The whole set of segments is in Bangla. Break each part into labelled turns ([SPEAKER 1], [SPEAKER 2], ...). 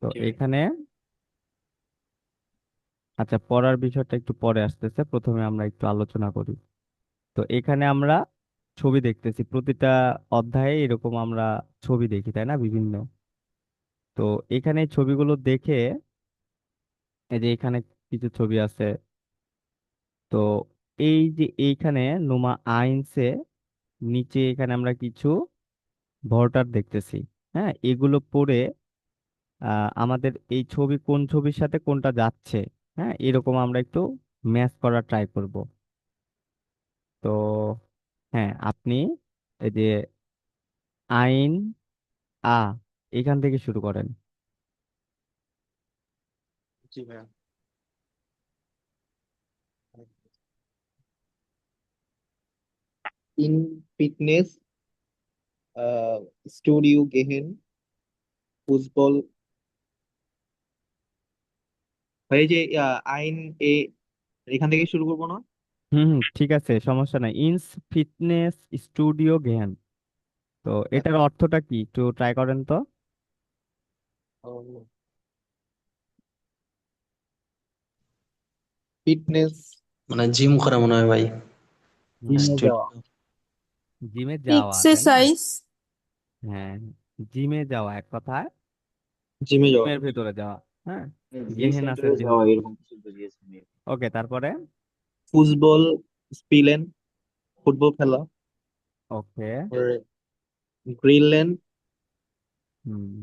[SPEAKER 1] তো
[SPEAKER 2] জি ভাই।
[SPEAKER 1] এখানে আচ্ছা, পড়ার বিষয়টা একটু পরে আসতেছে, প্রথমে আমরা একটু আলোচনা করি। তো এখানে আমরা ছবি দেখতেছি, প্রতিটা অধ্যায়ে এরকম আমরা ছবি দেখি, তাই না, বিভিন্ন। তো এখানে এই ছবিগুলো দেখে, এই যে এখানে কিছু ছবি আছে। তো এই যে এইখানে নোমা আইনসে নিচে এখানে আমরা কিছু ভর্টার দেখতেছি। হ্যাঁ, এগুলো পড়ে আমাদের এই ছবি কোন ছবির সাথে কোনটা যাচ্ছে, হ্যাঁ, এরকম আমরা একটু ম্যাচ করার ট্রাই করব। তো হ্যাঁ, আপনি এই যে আইন আ এখান থেকে শুরু করেন।
[SPEAKER 2] জি ভাইয়া। ইন ফিটনেস স্টুডিও গেহেন ফুটবল। ভাই এই যে আইন এ, এখান থেকে শুরু করবো না?
[SPEAKER 1] হুম হুম, ঠিক আছে, সমস্যা নাই। ইনস ফিটনেস স্টুডিও জ্ঞান। তো এটার অর্থটা কি একটু ট্রাই করেন তো।
[SPEAKER 2] ফিটনেস মানে জিম করা মনে হয় ভাই।
[SPEAKER 1] হ্যাঁ,
[SPEAKER 3] জিমে যাওয়া।
[SPEAKER 2] স্টুডিও।
[SPEAKER 1] জিমে যাওয়া, তাই না?
[SPEAKER 4] এক্সারসাইজ।
[SPEAKER 1] হ্যাঁ, জিমে যাওয়া এক কথায়,
[SPEAKER 2] জিমে যাওয়া।
[SPEAKER 1] জিমের ভেতরে যাওয়া। হ্যাঁ,
[SPEAKER 3] জিম
[SPEAKER 1] গেহেন আছে
[SPEAKER 3] সেন্টারে যাওয়া
[SPEAKER 1] যেহেতু।
[SPEAKER 3] এরকম কিছু বুঝিয়েছেন আর কি।
[SPEAKER 1] ওকে, তারপরে।
[SPEAKER 2] ফুটবল স্পিলেন, ফুটবল খেলা।
[SPEAKER 1] ওকে।
[SPEAKER 2] গ্রিনল্যান্ড,
[SPEAKER 1] হুম।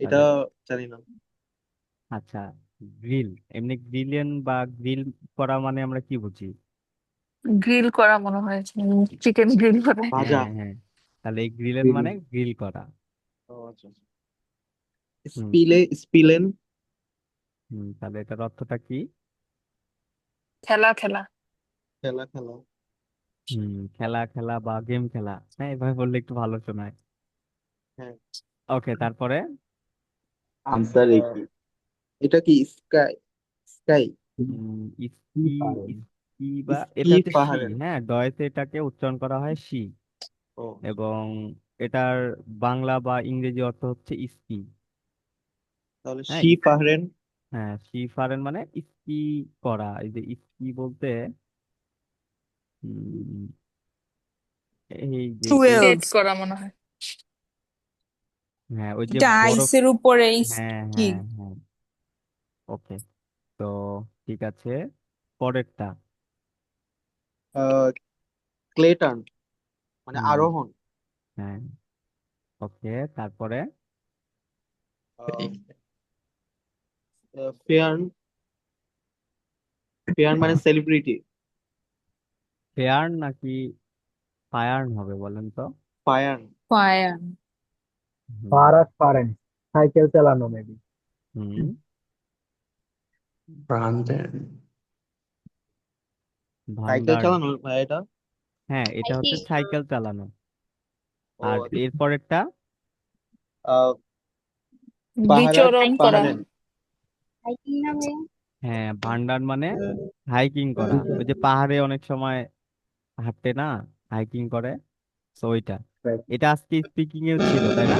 [SPEAKER 2] এটা
[SPEAKER 1] তাহলে
[SPEAKER 2] জানি না।
[SPEAKER 1] আচ্ছা, গ্রিল, এমনি গ্রিলিয়ান বা গ্রিল করা মানে আমরা কি বুঝি?
[SPEAKER 4] গ্রিল করা মনে হয়, চিকেন গ্রিল করে।
[SPEAKER 2] ভাজা।
[SPEAKER 1] হ্যাঁ হ্যাঁ, তাহলে এই গ্রিলেন
[SPEAKER 2] গ্রিল।
[SPEAKER 1] মানে গ্রিল করা।
[SPEAKER 2] ও আচ্ছা আচ্ছা।
[SPEAKER 1] হুম।
[SPEAKER 2] স্পিলেন।
[SPEAKER 1] হুম, তাহলে এটার অর্থটা কি?
[SPEAKER 4] খেলা খেলা।
[SPEAKER 2] খেলা খেলা।
[SPEAKER 1] হুম, খেলা খেলা বা গেম খেলা। হ্যাঁ, এভাবে বললে একটু ভালো শোনায়।
[SPEAKER 2] হ্যাঁ।
[SPEAKER 1] ওকে, তারপরে।
[SPEAKER 3] আনসার
[SPEAKER 2] আহ,
[SPEAKER 3] কি?
[SPEAKER 2] এটা কি স্কাই? স্কাই।
[SPEAKER 3] কি
[SPEAKER 1] স্কি,
[SPEAKER 3] পারেন?
[SPEAKER 1] স্কি বা
[SPEAKER 2] স্কি
[SPEAKER 1] এটা হচ্ছে সি।
[SPEAKER 2] পাহাড়ের।
[SPEAKER 1] হ্যাঁ, ডয়েতে এটাকে উচ্চারণ করা হয় সি।
[SPEAKER 2] ও
[SPEAKER 1] এবং এটার বাংলা বা ইংরেজি অর্থ হচ্ছে স্কি।
[SPEAKER 2] তাহলে
[SPEAKER 1] হ্যাঁ,
[SPEAKER 2] সি পাহাড়েন।
[SPEAKER 1] হ্যাঁ, সি ফারেন মানে স্কি করা। এই যে স্কি বলতে উম, এই যে
[SPEAKER 4] স্কেট করা মনে হয়।
[SPEAKER 1] হ্যাঁ, ওই যে
[SPEAKER 4] এটা
[SPEAKER 1] বরফ।
[SPEAKER 4] আইসের উপরে
[SPEAKER 1] হ্যাঁ
[SPEAKER 4] কি?
[SPEAKER 1] হ্যাঁ হ্যাঁ। ওকে, তো ঠিক আছে, পরেরটা।
[SPEAKER 2] ক্লেটন মানে
[SPEAKER 1] হুম।
[SPEAKER 2] আরোহণ।
[SPEAKER 1] হ্যাঁ। ওকে, তারপরে।
[SPEAKER 2] ফেয়ার্ন। ফেয়ার্ন মানে সেলিব্রিটি।
[SPEAKER 1] ফেয়ার নাকি ফায়ার্ন হবে বলেন তো?
[SPEAKER 2] ফায়ার্ন।
[SPEAKER 4] ফায়ার।
[SPEAKER 1] হুম।
[SPEAKER 3] ফারাক পারেন, সাইকেল চালানো মেবি।
[SPEAKER 1] হুম।
[SPEAKER 2] ব্রান্ডেন। সাইকেল
[SPEAKER 1] ভান্ডার।
[SPEAKER 2] চালানো ভাই এটা।
[SPEAKER 1] হ্যাঁ, এটা হচ্ছে সাইকেল চালানো।
[SPEAKER 2] ও
[SPEAKER 1] আর
[SPEAKER 2] আচ্ছা।
[SPEAKER 1] এরপরেরটা।
[SPEAKER 2] আহ, পাহারাত
[SPEAKER 4] বিচরণ করা।
[SPEAKER 2] পাহাড়েন।
[SPEAKER 1] হ্যাঁ, ভান্ডার মানে হাইকিং করা। ওই যে পাহাড়ে অনেক সময় হাঁটতে না, হাইকিং করে, তো ওইটা। এটা আজকে স্পিকিং এও ছিল, তাই না?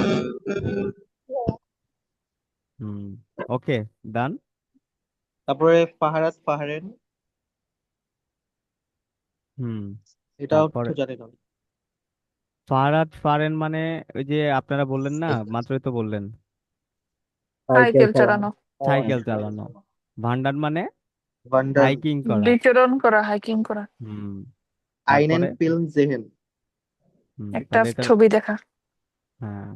[SPEAKER 1] হুম। ওকে, ডান।
[SPEAKER 2] তারপরে পাহারাত পাহাড়েন,
[SPEAKER 1] হুম।
[SPEAKER 2] এটা অর্থ
[SPEAKER 1] তারপরে
[SPEAKER 2] জানি না।
[SPEAKER 1] ফারাত ফারেন মানে ওই যে আপনারা বললেন না, মাত্রই তো বললেন,
[SPEAKER 3] সাইকেল
[SPEAKER 4] সাইকেল
[SPEAKER 3] চালানো।
[SPEAKER 4] চালানো।
[SPEAKER 1] সাইকেল চালানো। ভান্ডার মানে
[SPEAKER 2] ভান্ডান।
[SPEAKER 1] হাইকিং করা।
[SPEAKER 4] বিচরণ করা, হাইকিং করা।
[SPEAKER 1] হুম।
[SPEAKER 2] আইনেন
[SPEAKER 1] তারপরে।
[SPEAKER 2] ফিল্ম জেহেন।
[SPEAKER 1] হুম,
[SPEAKER 4] একটা
[SPEAKER 1] তাহলে এটা।
[SPEAKER 4] ছবি দেখা।
[SPEAKER 1] হ্যাঁ,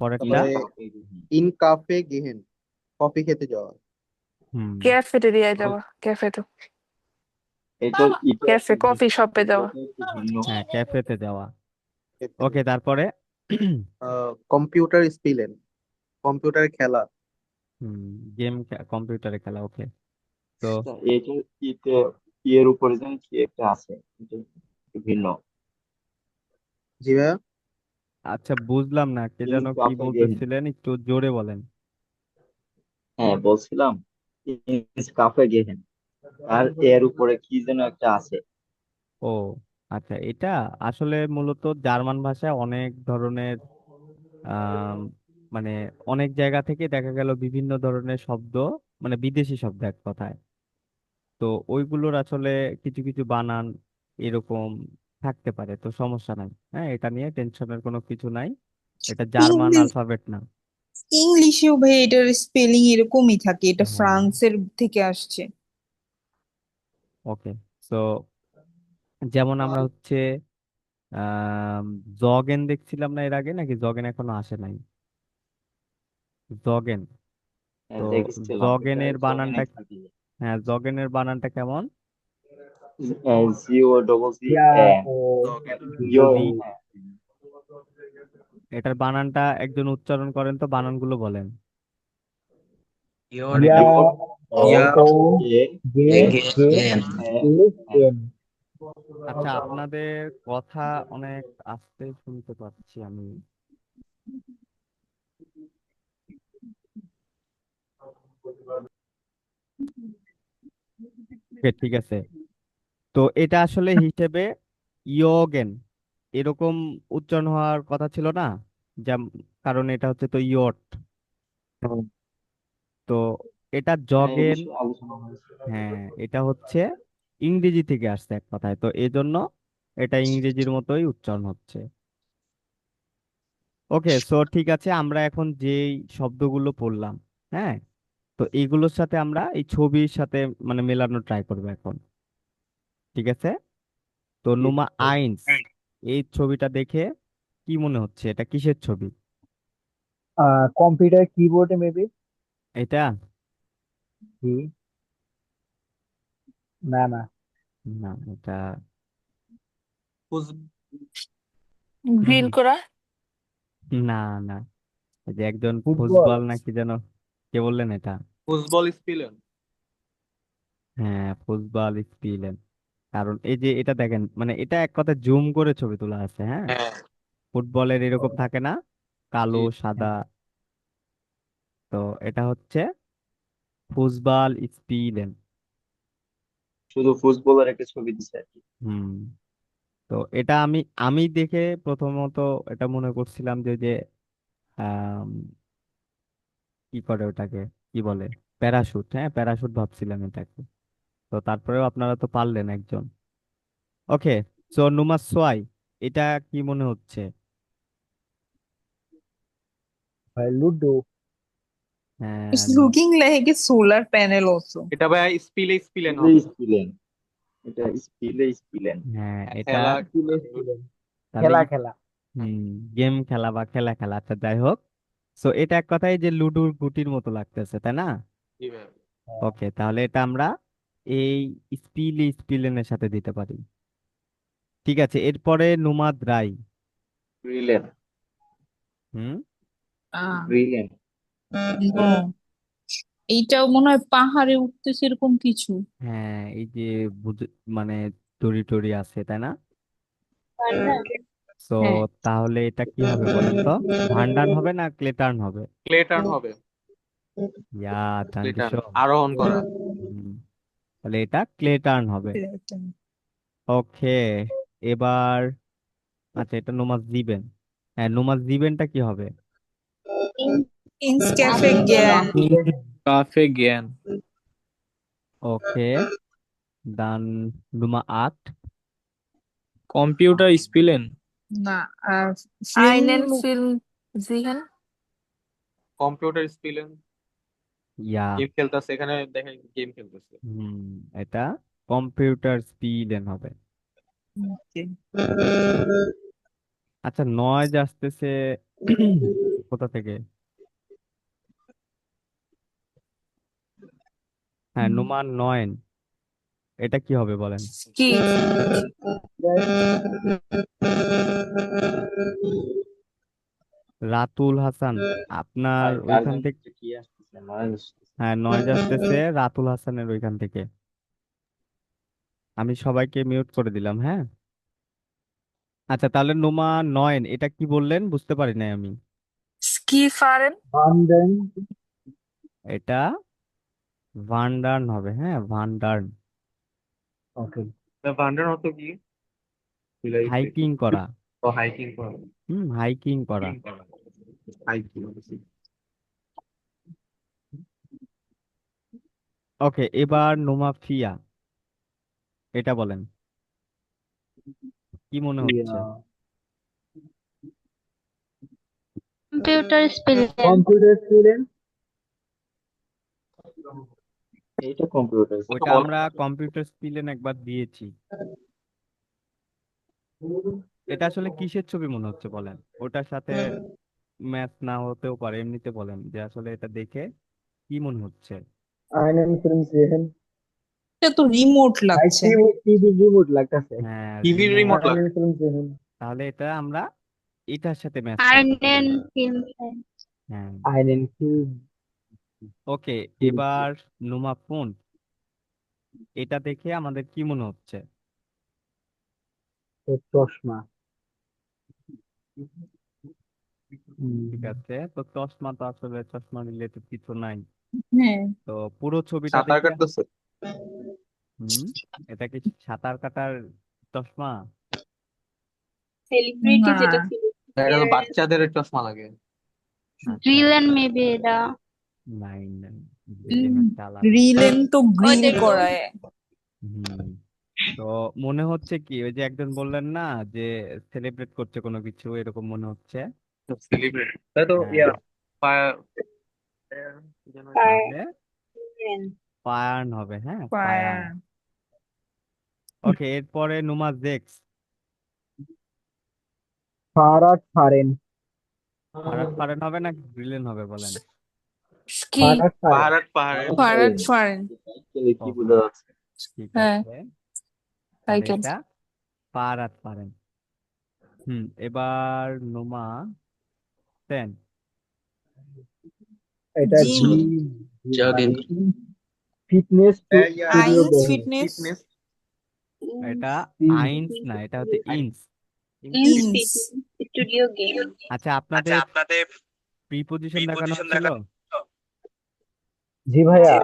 [SPEAKER 1] পরেরটা।
[SPEAKER 2] তারপরে ইন কাফে গেহেন, কফি খেতে যাওয়া।
[SPEAKER 1] হুম।
[SPEAKER 4] ক্যাফেটেরিয়ায় যাওয়া, ক্যাফে তো
[SPEAKER 3] এটা এটা
[SPEAKER 4] ক্যাফে,
[SPEAKER 3] একটু
[SPEAKER 4] কফি শপে যাওয়া।
[SPEAKER 3] এটা একটু ভিন্ন।
[SPEAKER 1] হ্যাঁ, ক্যাফেতে যাওয়া।
[SPEAKER 2] খেতে
[SPEAKER 1] ওকে, তারপরে।
[SPEAKER 2] কম্পিউটার স্পিলেন, কম্পিউটার খেলা।
[SPEAKER 1] হুম, গেম, কম্পিউটারে খেলা। ওকে, তো
[SPEAKER 3] আচ্ছা, এটা ইতে এর উপরে যেন কি একটা আছে, এটা একটু ভিন্ন।
[SPEAKER 2] জি ভাইয়া।
[SPEAKER 1] আচ্ছা, বুঝলাম না, কে
[SPEAKER 3] ইন
[SPEAKER 1] যেন কি
[SPEAKER 3] কাফে গেম।
[SPEAKER 1] বলতেছিলেন, একটু জোরে বলেন।
[SPEAKER 3] হ্যাঁ বলছিলাম, ইন কাফে গেম, আর এর উপরে কি যেন একটা আছে।
[SPEAKER 1] ও আচ্ছা, এটা আসলে মূলত জার্মান ভাষায় অনেক ধরনের মানে অনেক জায়গা থেকে দেখা গেল বিভিন্ন ধরনের শব্দ, মানে বিদেশি শব্দ এক কথায়। তো ওইগুলোর আসলে কিছু কিছু বানান এরকম থাকতে পারে, তো সমস্যা নাই। হ্যাঁ, এটা নিয়ে টেনশনের কোনো কিছু নাই। এটা জার্মান
[SPEAKER 5] ইংলিশ
[SPEAKER 1] আলফাবেট না।
[SPEAKER 5] ইংলিশেও ভাই এটার স্পেলিং এরকমই থাকে, এটা
[SPEAKER 1] হ্যাঁ,
[SPEAKER 5] ফ্রান্সের থেকে আসছে।
[SPEAKER 1] ওকে। সো যেমন আমরা হচ্ছে আহ জগেন দেখছিলাম না এর আগে, নাকি জগেন এখনো আসে নাই? জগেন।
[SPEAKER 3] হ্যাঁ
[SPEAKER 1] তো
[SPEAKER 3] দেখছিলাম, এটা
[SPEAKER 1] জগেনের বানানটা,
[SPEAKER 3] জগিনে থাকে।
[SPEAKER 1] হ্যাঁ জগেনের বানানটা কেমন?
[SPEAKER 3] জিও ডবল সি এন, ইও,
[SPEAKER 1] যদি
[SPEAKER 3] হ্যাঁ।
[SPEAKER 1] এটার বানানটা একজন উচ্চারণ করেন তো, বানানগুলো বলেন।
[SPEAKER 6] Your
[SPEAKER 1] এটা
[SPEAKER 3] ইও ও
[SPEAKER 6] yeah
[SPEAKER 3] এ এন,
[SPEAKER 6] again
[SPEAKER 3] হ্যাঁ হ্যাঁ।
[SPEAKER 1] আচ্ছা, আপনাদের কথা অনেক আস্তে শুনতে পাচ্ছি আমি। ঠিক আছে। তো এটা আসলে হিসেবে ইয়গেন এরকম উচ্চারণ হওয়ার কথা ছিল না, যেমন, কারণ এটা হচ্ছে তো ইয়ট। তো এটা
[SPEAKER 3] হ্যাঁ, এই
[SPEAKER 1] জগেন।
[SPEAKER 3] বিষয়ে আলোচনা হয়েছে।
[SPEAKER 1] হ্যাঁ, এটা হচ্ছে ইংরেজি থেকে আসছে এক কথায়, তো এজন্য এটা ইংরেজির মতোই উচ্চারণ হচ্ছে। ওকে, সো ঠিক আছে, আমরা এখন যেই শব্দগুলো পড়লাম, হ্যাঁ, তো এইগুলোর সাথে আমরা এই ছবির সাথে মানে মেলানো ট্রাই করবো এখন। ঠিক আছে। তো
[SPEAKER 3] ঠিক
[SPEAKER 1] নুমা
[SPEAKER 3] আছে।
[SPEAKER 1] আইনস, এই ছবিটা দেখে কি মনে হচ্ছে, এটা কিসের ছবি?
[SPEAKER 7] কম্পিউটার কিবোর্ডে মেবি।
[SPEAKER 1] এটা
[SPEAKER 7] জি। না না।
[SPEAKER 1] না, এটা
[SPEAKER 4] গ্রিল করা।
[SPEAKER 1] না, না, এই যে একজন
[SPEAKER 7] ফুটবল।
[SPEAKER 1] ফুসবল নাকি যেন, কে বললেন এটা?
[SPEAKER 2] ফুটবল স্পিলেন।
[SPEAKER 1] হ্যাঁ, ফুসবল স্পিলেন। কারণ এই যে এটা দেখেন, মানে এটা এক কথা জুম করে ছবি তোলা আছে, হ্যাঁ।
[SPEAKER 2] হ্যাঁ,
[SPEAKER 1] ফুটবলের এরকম থাকে না, কালো
[SPEAKER 2] জি।
[SPEAKER 1] সাদা।
[SPEAKER 7] হ্যাঁ।
[SPEAKER 1] তো এটা হচ্ছে ফুসবল স্পিলেন।
[SPEAKER 3] শুধু ফুটবলের একটা ছবি দিছে আর কি।
[SPEAKER 1] হুম। তো এটা আমি আমি দেখে প্রথমত এটা মনে করছিলাম যে ওই যে আম, কি করে ওটাকে, কি বলে, প্যারাশুট। হ্যাঁ, প্যারাশুট ভাবছিলাম এটাকে। তো তারপরেও আপনারা তো পারলেন একজন। ওকে, সো নুমার সোয়াই, এটা কি মনে হচ্ছে?
[SPEAKER 7] ভাই লুডো।
[SPEAKER 1] হ্যাঁ,
[SPEAKER 5] It's looking like a solar panel also.
[SPEAKER 2] এটা ভাই স্পিলেন
[SPEAKER 3] স্পিলে
[SPEAKER 2] হবে।
[SPEAKER 3] স্পিলেন, এটা স্পিলেন।
[SPEAKER 1] হ্যাঁ, এটা
[SPEAKER 2] খেলা।
[SPEAKER 1] তাহলে
[SPEAKER 7] খেলা খেলা।
[SPEAKER 1] হুম, গেম খেলা বা খেলা খেলা, আচ্ছা যাই হোক। সো এটা এক কথায় যে লুডোর গুটির মতো লাগতেছে, তাই না?
[SPEAKER 2] জি ভাই।
[SPEAKER 7] হ্যাঁ।
[SPEAKER 1] ওকে, তাহলে এটা আমরা এই স্পিলেনের সাথে দিতে পারি। ঠিক আছে, এরপরে নুমাদ রাই।
[SPEAKER 3] গ্রিলেন,
[SPEAKER 1] হুম।
[SPEAKER 3] গ্রিলেন।
[SPEAKER 4] নো, এইটাও মনে হয় পাহাড়ে উঠতেছে এরকম কিছু।
[SPEAKER 1] হ্যাঁ, এই যে মানে দড়ি টড়ি আছে, তাই না? তো
[SPEAKER 4] হ্যাঁ,
[SPEAKER 1] তাহলে এটা কি হবে বলেন তো? ভান্ডান হবে না ক্লেটার্ন হবে?
[SPEAKER 2] ক্লে টার্ন হবে।
[SPEAKER 1] ইয়া,
[SPEAKER 2] ক্লে টার্ন,
[SPEAKER 1] দানকেশন।
[SPEAKER 2] আরোহণ করা।
[SPEAKER 1] হুম, তাহলে এটা ক্লেটার্ন হবে।
[SPEAKER 5] Platon.
[SPEAKER 1] ওকে, এবার আচ্ছা, এটা নোমাস দিবেন। হ্যাঁ, নোমাস দিবেনটা কি হবে?
[SPEAKER 5] Nescafe again.
[SPEAKER 6] cafe again
[SPEAKER 1] ওকে, দান নুমা আট।
[SPEAKER 6] computer spelling
[SPEAKER 5] না,
[SPEAKER 4] আইনেন
[SPEAKER 5] ফিল্ম।
[SPEAKER 4] ফিল্ম জিহান।
[SPEAKER 2] কম্পিউটার স্পিলেন।
[SPEAKER 1] ইয়া।
[SPEAKER 2] গেম খেলতেছে, এখানে দেখেন গেম খেলতেছে।
[SPEAKER 1] হুম, এটা কম্পিউটার স্পিলেন হবে।
[SPEAKER 5] Okay.
[SPEAKER 1] আচ্ছা, নয়েজ আসতেছে কোথা থেকে? হ্যাঁ, নুমান নয়ন, এটা কি হবে বলেন?
[SPEAKER 4] কি?
[SPEAKER 1] রাতুল হাসান, আপনার
[SPEAKER 3] আর
[SPEAKER 1] ওইখান
[SPEAKER 3] গার্জেন
[SPEAKER 1] থেকে।
[SPEAKER 3] কি আসতেছে, নয় আসতেছে।
[SPEAKER 1] হ্যাঁ, নয়েজ আসতেছে রাতুল হাসানের ওইখান থেকে। আমি সবাইকে মিউট করে দিলাম, হ্যাঁ। আচ্ছা, তাহলে নুমা নয়ন, এটা কি বললেন বুঝতে পারি নাই আমি।
[SPEAKER 4] কি ফারেন?
[SPEAKER 7] বান্ডেন।
[SPEAKER 1] এটা ভান্ডার্ন হবে, হ্যাঁ, ভান্ডার্ন।
[SPEAKER 7] ওকে।
[SPEAKER 2] ভান্ডার অর্থ কি?
[SPEAKER 1] হাইকিং করা।
[SPEAKER 2] ও হাইকিং করা।
[SPEAKER 1] হুম, হাইকিং করা।
[SPEAKER 2] আই কি বলছি?
[SPEAKER 1] ওকে, এবার নোমাফিয়া, এটা বলেন কি মনে হচ্ছে?
[SPEAKER 7] Yeah.
[SPEAKER 8] Computer spelling.
[SPEAKER 7] Computer student.
[SPEAKER 3] এইটা কম্পিউটার।
[SPEAKER 1] ওইটা আমরা কম্পিউটার স্কিলেন একবার দিয়েছি। এটা আসলে কিসের ছবি মনে হচ্ছে বলেন? ওটার সাথে ম্যাচ না হতেও পারে, এমনিতে বলেন যে আসলে এটা দেখে কি মনে হচ্ছে।
[SPEAKER 7] Einen Film sehen.
[SPEAKER 5] এটা তো রিমোট
[SPEAKER 7] Ein
[SPEAKER 5] লাগছে।
[SPEAKER 7] TV remote লাগতেছে।
[SPEAKER 1] হ্যাঁ,
[SPEAKER 2] টিভির
[SPEAKER 1] remote।
[SPEAKER 2] রিমোট লাগে।
[SPEAKER 7] Einen Film sehen.
[SPEAKER 1] তাহলে এটা আমরা এটার সাথে ম্যাচ করতে পারি।
[SPEAKER 8] Einen Film sehen.
[SPEAKER 1] হ্যাঁ,
[SPEAKER 7] Einen Film.
[SPEAKER 1] ওকে। এবার নোমা ফোন, এটা দেখে আমাদের কি মনে হচ্ছে?
[SPEAKER 7] চশমা।
[SPEAKER 1] ঠিক আছে, তো চশমা তো আসলে চশমা রিলেটেড কিছু নাই।
[SPEAKER 5] হ্যাঁ,
[SPEAKER 1] তো পুরো ছবিটা
[SPEAKER 2] সাঁতার
[SPEAKER 1] দেখে
[SPEAKER 2] কাটতেছে।
[SPEAKER 1] হুম, এটা কি সাঁতার কাটার চশমা?
[SPEAKER 8] Celebrity
[SPEAKER 5] না,
[SPEAKER 8] যেটা ছিল।
[SPEAKER 2] এটা তো বাচ্চাদের চশমা লাগে।
[SPEAKER 1] আচ্ছা,
[SPEAKER 8] Villain maybe এটা।
[SPEAKER 1] নাই নাই, ভিলেন একটা আলাদা।
[SPEAKER 5] গ্রিলেন তো গ্রিল
[SPEAKER 8] দেখো।
[SPEAKER 5] করায়।
[SPEAKER 1] হুম, তো মনে হচ্ছে কি ওই যে একজন বললেন না যে সেলিব্রেট করছে কোনো কিছু, এরকম মনে হচ্ছে।
[SPEAKER 2] সেলিব্রেট তাই তো।
[SPEAKER 1] হ্যাঁ,
[SPEAKER 2] ইয়া ফায়ার
[SPEAKER 1] তাহলে ফায়ার্ন হবে। হ্যাঁ, ফায়ার্ন।
[SPEAKER 5] ফায়ার।
[SPEAKER 1] ওকে, এরপরে নুমা জেক্স,
[SPEAKER 7] ফারাদ ফারেন।
[SPEAKER 1] ফারাদ ফারেন হবে না গ্রিলেন হবে বলেন?
[SPEAKER 5] কি?
[SPEAKER 7] ফারাদ ফারেন।
[SPEAKER 2] পাহাড় পাহাড়ে
[SPEAKER 5] ফারাদ ফারেন।
[SPEAKER 3] কি
[SPEAKER 1] ও,
[SPEAKER 3] বোঝা যাচ্ছে?
[SPEAKER 1] ঠিক
[SPEAKER 5] হ্যাঁ,
[SPEAKER 1] আছে, তাহলে
[SPEAKER 5] সাইকেল।
[SPEAKER 1] এটা ফারাদ ফারেন। এবার নোমা সেন,
[SPEAKER 7] এটা
[SPEAKER 5] জিম।
[SPEAKER 2] জগিং
[SPEAKER 7] ফিটনেস স্টুডিও
[SPEAKER 5] আইন্স
[SPEAKER 7] গেম।
[SPEAKER 5] ফিটনেস।
[SPEAKER 1] এটা আইনস না, এটা হচ্ছে ইনস।
[SPEAKER 5] ইনস।
[SPEAKER 8] Studio game.
[SPEAKER 1] আচ্ছা, আপনাদের প্রিপোজিশন দেখানো হচ্ছিল?
[SPEAKER 7] জি ভাইয়া,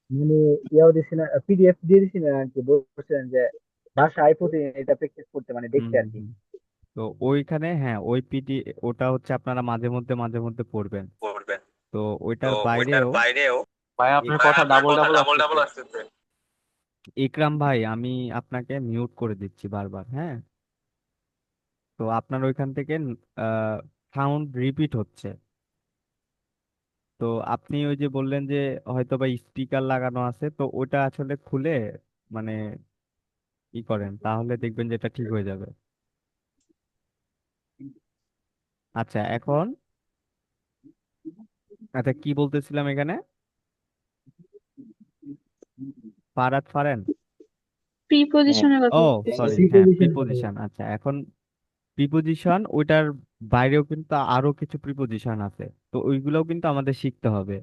[SPEAKER 7] মানে ইয়াও দিছি না, পিডিএফ দিয়ে দিছি না আর কি, বলছিলেন যে বাসায় প্রতিদিন এটা প্র্যাকটিস করতে, মানে
[SPEAKER 1] হুম
[SPEAKER 7] দেখতে আর
[SPEAKER 1] হুম
[SPEAKER 7] কি।
[SPEAKER 1] হুম। তো ওইখানে হ্যাঁ, ওই ওটা হচ্ছে আপনারা মাঝে মধ্যে পড়বেন। তো ওইটার বাইরেও
[SPEAKER 2] ভাই
[SPEAKER 1] এ-
[SPEAKER 2] আপনার কথা ডাবল ডাবল আসতেছে।
[SPEAKER 1] ইকরাম ভাই, আমি আপনাকে মিউট করে দিচ্ছি বারবার। হ্যাঁ, তো আপনার ওইখান থেকে সাউন্ড রিপিট হচ্ছে। তো আপনি ওই যে বললেন যে হয়তো বা স্পিকার লাগানো আছে, তো ওটা আসলে খুলে মানে কি করেন, তাহলে দেখবেন যে এটা ঠিক হয়ে যাবে। আচ্ছা, এখন আচ্ছা কি বলতেছিলাম এখানে? ফারাদ ফারেন।
[SPEAKER 3] হ্যাঁ,
[SPEAKER 8] প্রিপজিশনের কথা
[SPEAKER 1] ও
[SPEAKER 8] বলতেছি।
[SPEAKER 1] সরি, হ্যাঁ,
[SPEAKER 7] প্রিপোজিশন হবে।
[SPEAKER 1] প্রিপোজিশন। আচ্ছা, এখন প্রিপোজিশন ওইটার বাইরেও কিন্তু আরো কিছু প্রিপোজিশন আছে, তো ওইগুলোও কিন্তু আমাদের শিখতে হবে।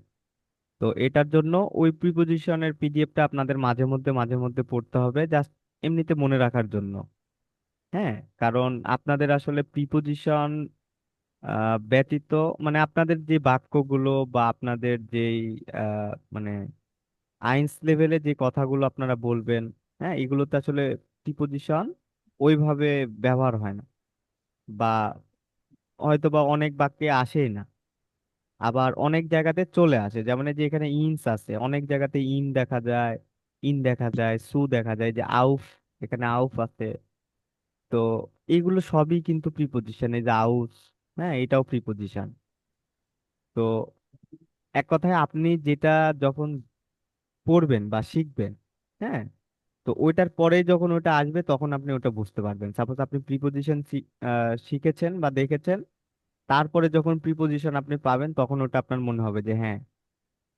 [SPEAKER 1] তো এটার জন্য ওই প্রিপোজিশনের পিডিএফটা আপনাদের মাঝে মধ্যে পড়তে হবে, জাস্ট এমনিতে মনে রাখার জন্য। হ্যাঁ, কারণ আপনাদের আসলে প্রিপোজিশন ব্যতীত মানে আপনাদের যে বাক্যগুলো বা আপনাদের যেই মানে আইনস লেভেলে যে কথাগুলো আপনারা বলবেন, হ্যাঁ, এগুলোতে আসলে প্রিপোজিশন ওইভাবে ব্যবহার হয় না, বা হয়তো বা অনেক বাক্যে আসেই না। আবার অনেক জায়গাতে চলে আসে, যেমন এই যে এখানে ইনস আছে, অনেক জায়গাতে দেখা যায়, দেখা যায়, দেখা যায়, যে আউফ, এখানে আউফ আছে। তো এগুলো সবই কিন্তু প্রিপোজিশন, এই যে আউস, হ্যাঁ, এটাও প্রিপোজিশন। তো এক কথায় আপনি যেটা যখন পড়বেন বা শিখবেন, হ্যাঁ, তো ওইটার পরে যখন ওটা আসবে তখন আপনি ওটা বুঝতে পারবেন। সাপোজ আপনি প্রিপোজিশন শিখেছেন বা দেখেছেন, তারপরে যখন প্রিপোজিশন আপনি পাবেন তখন ওটা আপনার মনে হবে যে হ্যাঁ,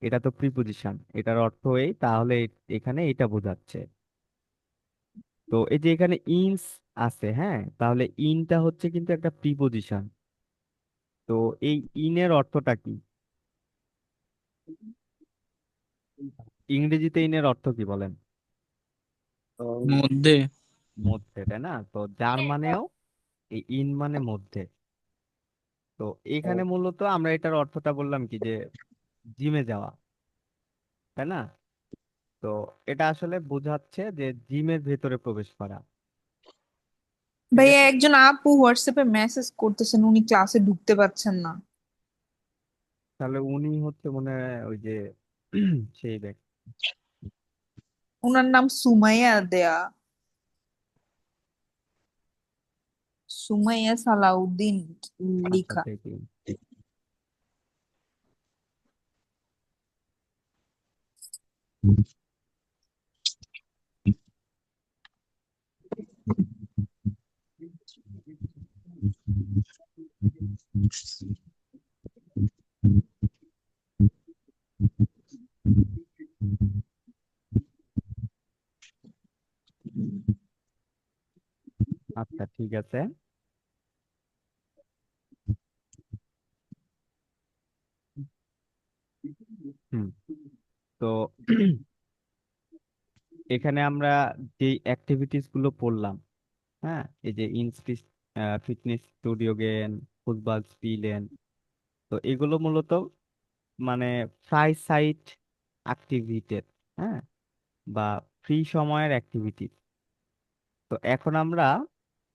[SPEAKER 1] এটা তো প্রিপোজিশন, এটার অর্থ এই, তাহলে এখানে এটা বোঝাচ্ছে। তো এই যে এখানে ইনস আছে, হ্যাঁ, তাহলে ইনটা হচ্ছে কিন্তু একটা প্রিপোজিশন। তো এই ইনের অর্থটা কি? ইংরেজিতে ইনের অর্থ কি বলেন?
[SPEAKER 6] মধ্যে।
[SPEAKER 1] মধ্যে, তাই না? তো যার মানেও এই ইন মানে মধ্যে। তো এখানে মূলত আমরা এটার অর্থটা বললাম কি, যে জিমে যাওয়া, তাই না? তো এটা আসলে বোঝাচ্ছে যে জিমের ভেতরে প্রবেশ করা। ঠিক
[SPEAKER 5] ভাইয়া
[SPEAKER 1] আছে,
[SPEAKER 5] একজন আপু হোয়াটসঅ্যাপে মেসেজ করতেছেন, উনি ক্লাসে ঢুকতে পারছেন না।
[SPEAKER 1] তাহলে উনি হচ্ছে মনে হয় ওই যে সেই ব্যক্তি।
[SPEAKER 5] ওনার নাম সুমাইয়া দেয়া, সুমাইয়া সালাউদ্দিন
[SPEAKER 1] আচ্ছা
[SPEAKER 5] লিখা।
[SPEAKER 1] দেখি। আচ্ছা ঠিক আছে। হুম। তো এখানে আমরা যে অ্যাক্টিভিটিস গুলো পড়লাম, হ্যাঁ, এই যে ইনস্টিস ফিটনেস স্টুডিও গেম, ফুটবল স্পিলেন, তো এগুলো মূলত মানে ফ্রাই সাইট অ্যাক্টিভিটির, হ্যাঁ, বা ফ্রি সময়ের অ্যাক্টিভিটি। তো এখন আমরা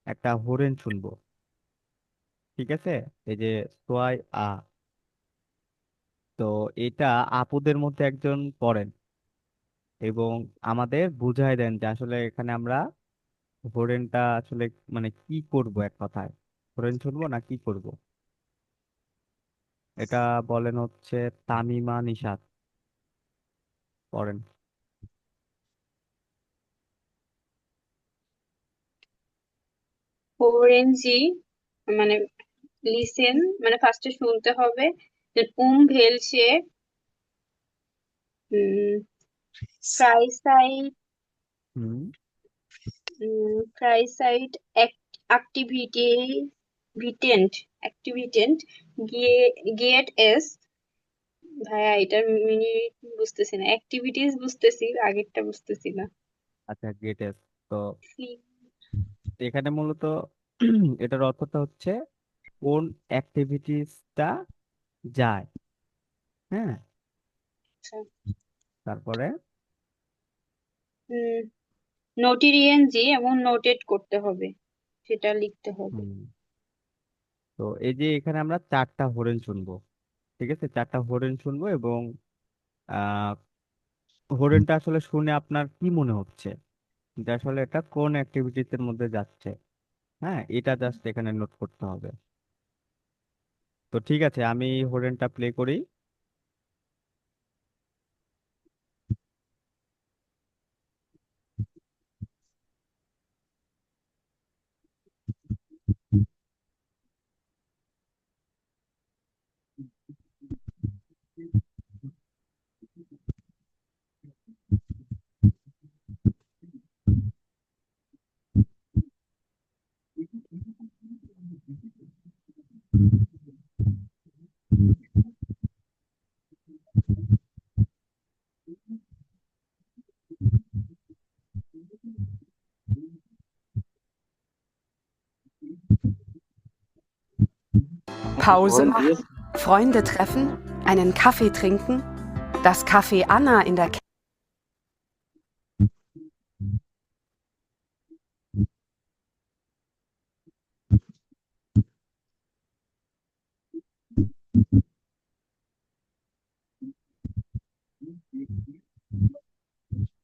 [SPEAKER 1] একটা হরেন শুনবো, ঠিক আছে? এই যে সোয়াই আ, তো এটা আপুদের মধ্যে একজন পড়েন এবং আমাদের বুঝাই দেন যে আসলে এখানে আমরা হরেনটা আসলে মানে কি করব, এক কথায় হরেন শুনবো না কি করব। এটা বলেন হচ্ছে তামিমা নিশাত, পড়েন।
[SPEAKER 8] ওরেঞ্জি মানে লিসেন, মানে ফার্স্টে শুনতে হবে। ভেলসে, ফ্রাইসাইট,
[SPEAKER 1] হুম।
[SPEAKER 8] ফ্রাইসাইট অ্যাক্টিভিটি, ভিটেন্ট অ্যাক্টিভিটেন্ট, গেট এস। ভাইয়া এটার মিনিট বুঝতেছি না, অ্যাক্টিভিটিস বুঝতেছি, আগেরটা বুঝতেছি না।
[SPEAKER 1] আচ্ছা গেটেস। তো
[SPEAKER 8] Sleep,
[SPEAKER 1] এখানে মূলত এটার অর্থটা হচ্ছে কোন অ্যাক্টিভিটিসটা যায়, হ্যাঁ।
[SPEAKER 8] আচ্ছা।
[SPEAKER 1] তারপরে
[SPEAKER 8] নোটেরিয়ানজি এমন নোটেট করতে হবে, সেটা লিখতে হবে।
[SPEAKER 1] হুম, তো এই যে এখানে আমরা চারটা হরেন শুনবো, ঠিক আছে? চারটা হরেন শুনবো এবং আহ হরেনটা আসলে শুনে আপনার কি মনে হচ্ছে যে আসলে এটা কোন অ্যাক্টিভিটিস এর মধ্যে যাচ্ছে, হ্যাঁ, এটা জাস্ট এখানে নোট করতে হবে। তো ঠিক আছে, আমি হরেনটা প্লে করি।
[SPEAKER 3] হরেন
[SPEAKER 9] Pause,
[SPEAKER 3] দিয়েছে।
[SPEAKER 9] Freunde treffen, einen Kaffee trinken, das Café Anna in der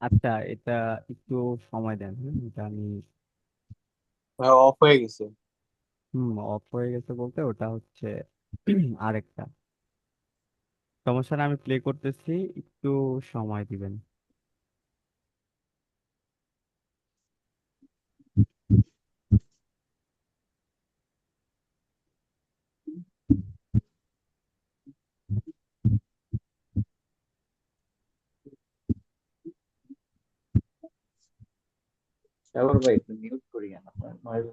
[SPEAKER 1] আচ্ছা, এটা একটু সময় দেন, এটা আমি
[SPEAKER 6] অফ হয়ে গেছে।
[SPEAKER 1] অফ হয়ে গেছে বলতে ওটা হচ্ছে আরেকটা সমস্যা না, আমি প্লে করতেছি, একটু সময় দিবেন।
[SPEAKER 3] শাওয়ার ভাই একটু মিউট করি কেন, আপনার noise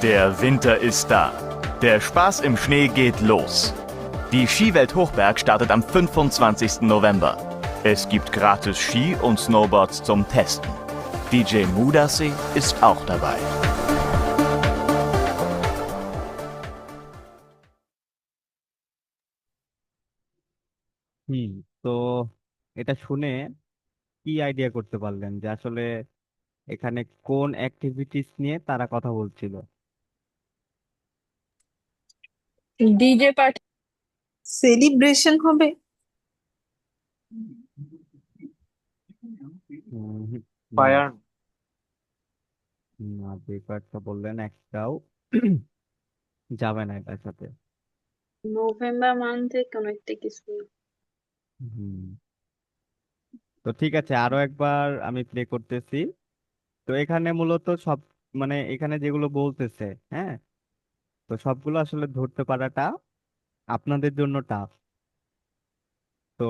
[SPEAKER 10] Der Winter ist da. Der Spaß im Schnee geht los. Die Skiwelt Hochberg startet am 25. November. Es gibt gratis Ski und Snowboards zum Testen. DJ Mudasseh ist auch dabei.
[SPEAKER 1] তো এটা শুনে কি আইডিয়া করতে পারলেন যে আসলে এখানে কোন অ্যাক্টিভিটিস নিয়ে তারা কথা বলছিল?
[SPEAKER 4] DJ party.
[SPEAKER 5] সেলিব্রেশন হবে।
[SPEAKER 1] হুম,
[SPEAKER 2] ফায়ার
[SPEAKER 1] না, যে কয়েকটা বললেন একটাও যাবে না এটার সাথে।
[SPEAKER 8] নভেম্বর মান্থে কোনো একটা কিছু।
[SPEAKER 1] হুম, তো ঠিক আছে, আরো একবার আমি প্লে করতেছি। তো এখানে মূলত সব, মানে এখানে যেগুলো বলতেছে, হ্যাঁ, তো সবগুলো আসলে ধরতে পারাটা আপনাদের জন্য টাফ। তো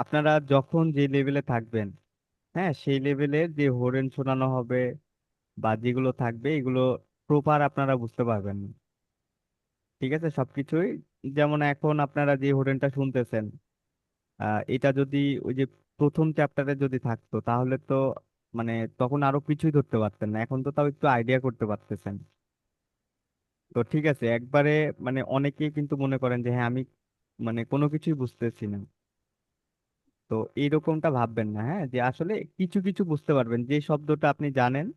[SPEAKER 1] আপনারা যখন যে লেভেলে থাকবেন, হ্যাঁ, সেই লেভেলের যে হরেন শোনানো হবে বা যেগুলো থাকবে এগুলো প্রপার আপনারা বুঝতে পারবেন না। ঠিক আছে, সবকিছুই। যেমন এখন আপনারা যে হরেনটা শুনতেছেন, এটা যদি ওই যে প্রথম চ্যাপ্টারে যদি থাকতো তাহলে তো মানে তখন আরো কিছুই ধরতে পারতেন না, এখন তো তাও একটু আইডিয়া করতে পারতেছেন। তো ঠিক আছে, একবারে মানে অনেকেই কিন্তু মনে করেন যে হ্যাঁ আমি মানে কোনো কিছুই বুঝতেছি না। তো এইরকমটা ভাববেন না, হ্যাঁ, যে আসলে কিছু কিছু বুঝতে পারবেন, যে শব্দটা আপনি জানেন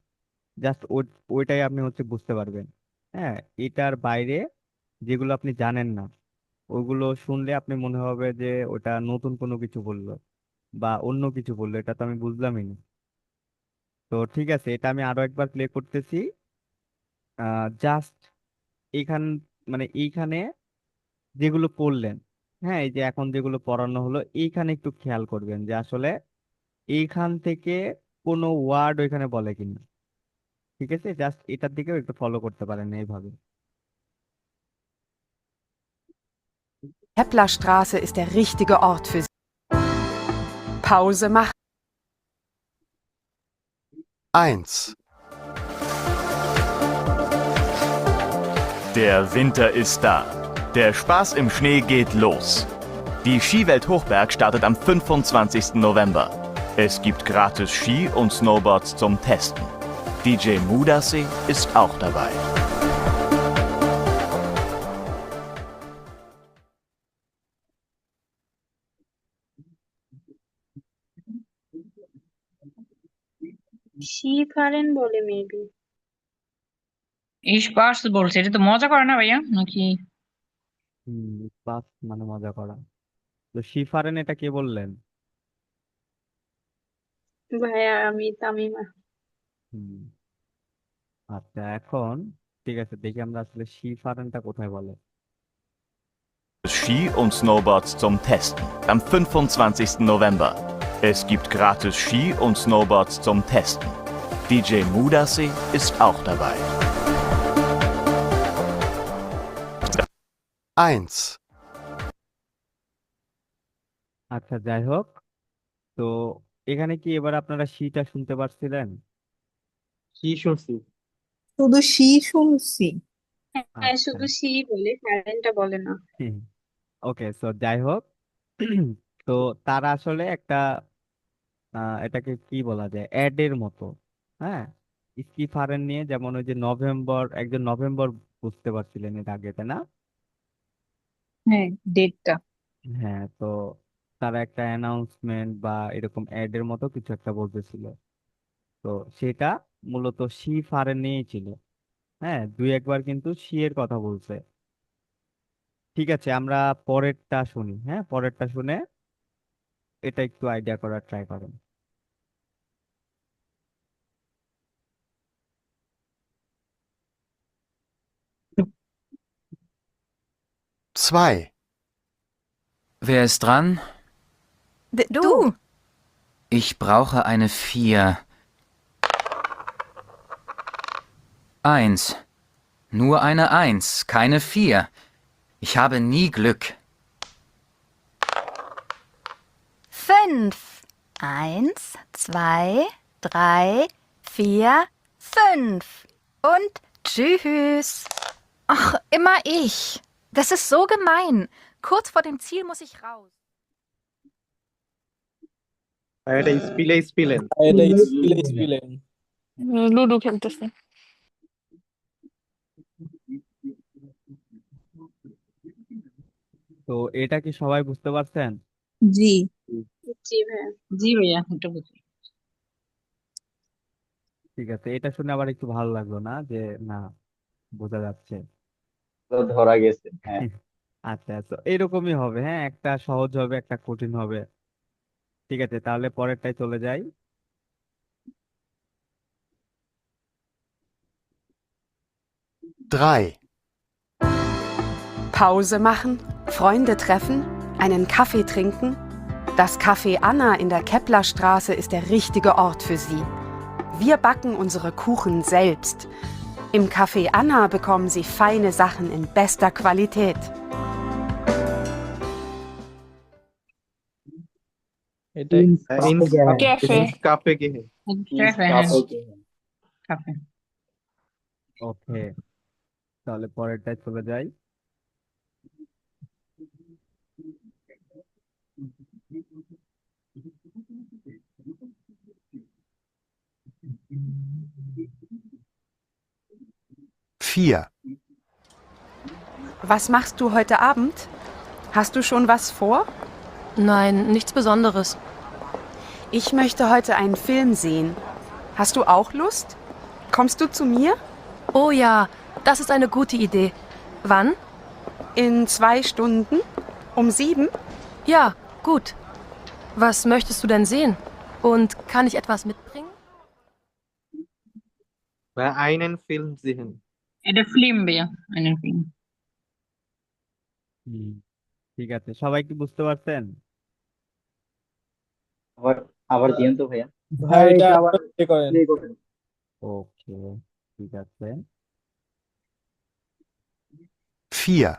[SPEAKER 1] জাস্ট ওইটাই আপনি হচ্ছে বুঝতে পারবেন। হ্যাঁ, এটার বাইরে যেগুলো আপনি জানেন না ওগুলো শুনলে আপনি মনে হবে যে ওটা নতুন কোনো কিছু বললো বা অন্য কিছু বললো, এটা তো আমি বুঝলামই না। তো ঠিক আছে, এটা আমি আরো একবার প্লে করতেছি। জাস্ট এইখান মানে এইখানে যেগুলো পড়লেন, হ্যাঁ, এই যে এখন যেগুলো পড়ানো হলো এইখানে একটু খেয়াল করবেন যে আসলে এইখান থেকে কোনো ওয়ার্ড ওইখানে বলে কিনা। ঠিক আছে, জাস্ট এটার দিকেও একটু ফলো করতে পারেন এইভাবে।
[SPEAKER 9] Keplerstraße ist der richtige Ort für Sie. Pause machen.
[SPEAKER 11] 1,
[SPEAKER 10] Der Winter ist da. Der Spaß im Schnee geht los. Die Skiwelt Hochberg startet am 25. November. Es gibt gratis Ski und Snowboards zum Testen. DJ Mudasseh ist auch dabei.
[SPEAKER 8] সি ফারেন বলে মেবি।
[SPEAKER 4] স্পার্স বলছে, এটা তো মজা করে না ভাইয়া নাকি?
[SPEAKER 1] ক্লাস মানে মজা করা। তো শিফারেন এটা কে বললেন?
[SPEAKER 8] ভাইয়া আমি তামিমা।
[SPEAKER 1] হুম, আচ্ছা, এখন ঠিক আছে, দেখি আমরা আসলে শিফারেনটা কোথায় বলে।
[SPEAKER 10] Ski und Snowboards zum Testen. Am 25. November. Es gibt gratis Ski und Snowboards zum Testen. DJ Mudasseh ist auch dabei.
[SPEAKER 11] 1,
[SPEAKER 1] আচ্ছা, যাই হোক, তো এখানে কি এবার আপনারা শিটা শুনতে পারছিলেন?
[SPEAKER 2] কি শুনছি?
[SPEAKER 5] শুধু সি শুনছি।
[SPEAKER 8] হ্যাঁ
[SPEAKER 1] আচ্ছা,
[SPEAKER 8] শুধু সি বলে, ফারেনটা বলে না।
[SPEAKER 1] ওকে, সো যাই হোক, তো তারা আসলে একটা এটাকে কি বলা যায়, অ্যাড এর মতো, হ্যাঁ, স্কিফারেন নিয়ে, যেমন ওই যে নভেম্বর, একজন নভেম্বর বুঝতে পারছিলেন এর আগে, তাই না?
[SPEAKER 4] হ্যাঁ, ডেটটা।
[SPEAKER 1] হ্যাঁ, তো তারা একটা অ্যানাউন্সমেন্ট বা এরকম অ্যাড এর মতো কিছু একটা বলতেছিল। তো সেটা মূলত শি ফারেন নিয়েই ছিল। হ্যাঁ, দুই একবার কিন্তু শি এর কথা বলছে। ঠিক আছে, আমরা পরেরটা শুনি, হ্যাঁ, পরেরটা শুনে এটা একটু আইডিয়া করার ট্রাই করেন।
[SPEAKER 11] 2,
[SPEAKER 12] Wer ist dran?
[SPEAKER 9] Du.
[SPEAKER 12] Ich brauche eine 4. 1. Nur eine 1, keine 4. Ich habe nie Glück.
[SPEAKER 9] 5. 1, 2, 3, 4, 5. Und Tschüss. Ach, immer ich. Das ist so gemein. Kurz vor dem Ziel muss ich raus.
[SPEAKER 2] আর এটা স্পিলেন।
[SPEAKER 6] এটা স্পিলেন।
[SPEAKER 4] লুডো খেলতেছে।
[SPEAKER 1] তো এটা কি সবাই বুঝতে পারছেন?
[SPEAKER 5] জি।
[SPEAKER 8] জি ভাইয়া।
[SPEAKER 4] জি ভাইয়া, এটা বুঝি।
[SPEAKER 1] ঠিক আছে, এটা শুনে আবার একটু ভালো লাগলো না যে না বোঝা যাচ্ছে।
[SPEAKER 3] তো ধরা গেছে, হ্যাঁ।
[SPEAKER 1] আচ্ছা আচ্ছা, এরকমই হবে। হ্যাঁ, একটা সহজ হবে, একটা কঠিন হবে। ঠিক আছে, তাহলে পরেরটাই চলে যাই।
[SPEAKER 11] 3,
[SPEAKER 9] Pause machen, Freunde treffen, einen Kaffee trinken. Das Café Anna in der Keplerstraße ist der richtige Ort für Sie. Wir backen unsere Kuchen selbst. Im Café Anna bekommen Sie feine Sachen in bester Qualität.
[SPEAKER 6] এটা
[SPEAKER 7] ইনস কাফে গেহেন।
[SPEAKER 4] ক্যাফে।
[SPEAKER 2] কাফে গেহে।
[SPEAKER 4] ক্যাফে, হ্যাঁ, ক্যাফে।
[SPEAKER 1] ওকে, তাহলে পরেরটাই চলে যাই।
[SPEAKER 11] 4,
[SPEAKER 9] Was machst du heute Abend? Hast du schon was vor?
[SPEAKER 13] Nein, nichts Besonderes.
[SPEAKER 9] Ich möchte heute einen Film sehen. Hast du auch Lust? Kommst du zu mir?
[SPEAKER 13] Oh ja, das ist eine gute Idee. Wann?
[SPEAKER 9] In 2 Stunden? Um 7?
[SPEAKER 13] Ja, gut. Was möchtest du denn sehen? Und kann ich etwas mitbringen?
[SPEAKER 2] ভাইয়া einen Film sehen।
[SPEAKER 4] এটা ফিল্ম ভাইয়া, একটা ফিল্ম।
[SPEAKER 1] ঠিক আছে, সবাই কি বুঝতে পারছেন?
[SPEAKER 3] আবার আবার দিয়েন তো ভাইয়া।
[SPEAKER 6] ভাই এটা
[SPEAKER 7] এটা
[SPEAKER 6] আবার
[SPEAKER 7] আবার
[SPEAKER 6] play করেন।
[SPEAKER 7] প্লে করেন।
[SPEAKER 1] ওকে, ঠিক আছে।
[SPEAKER 11] 4,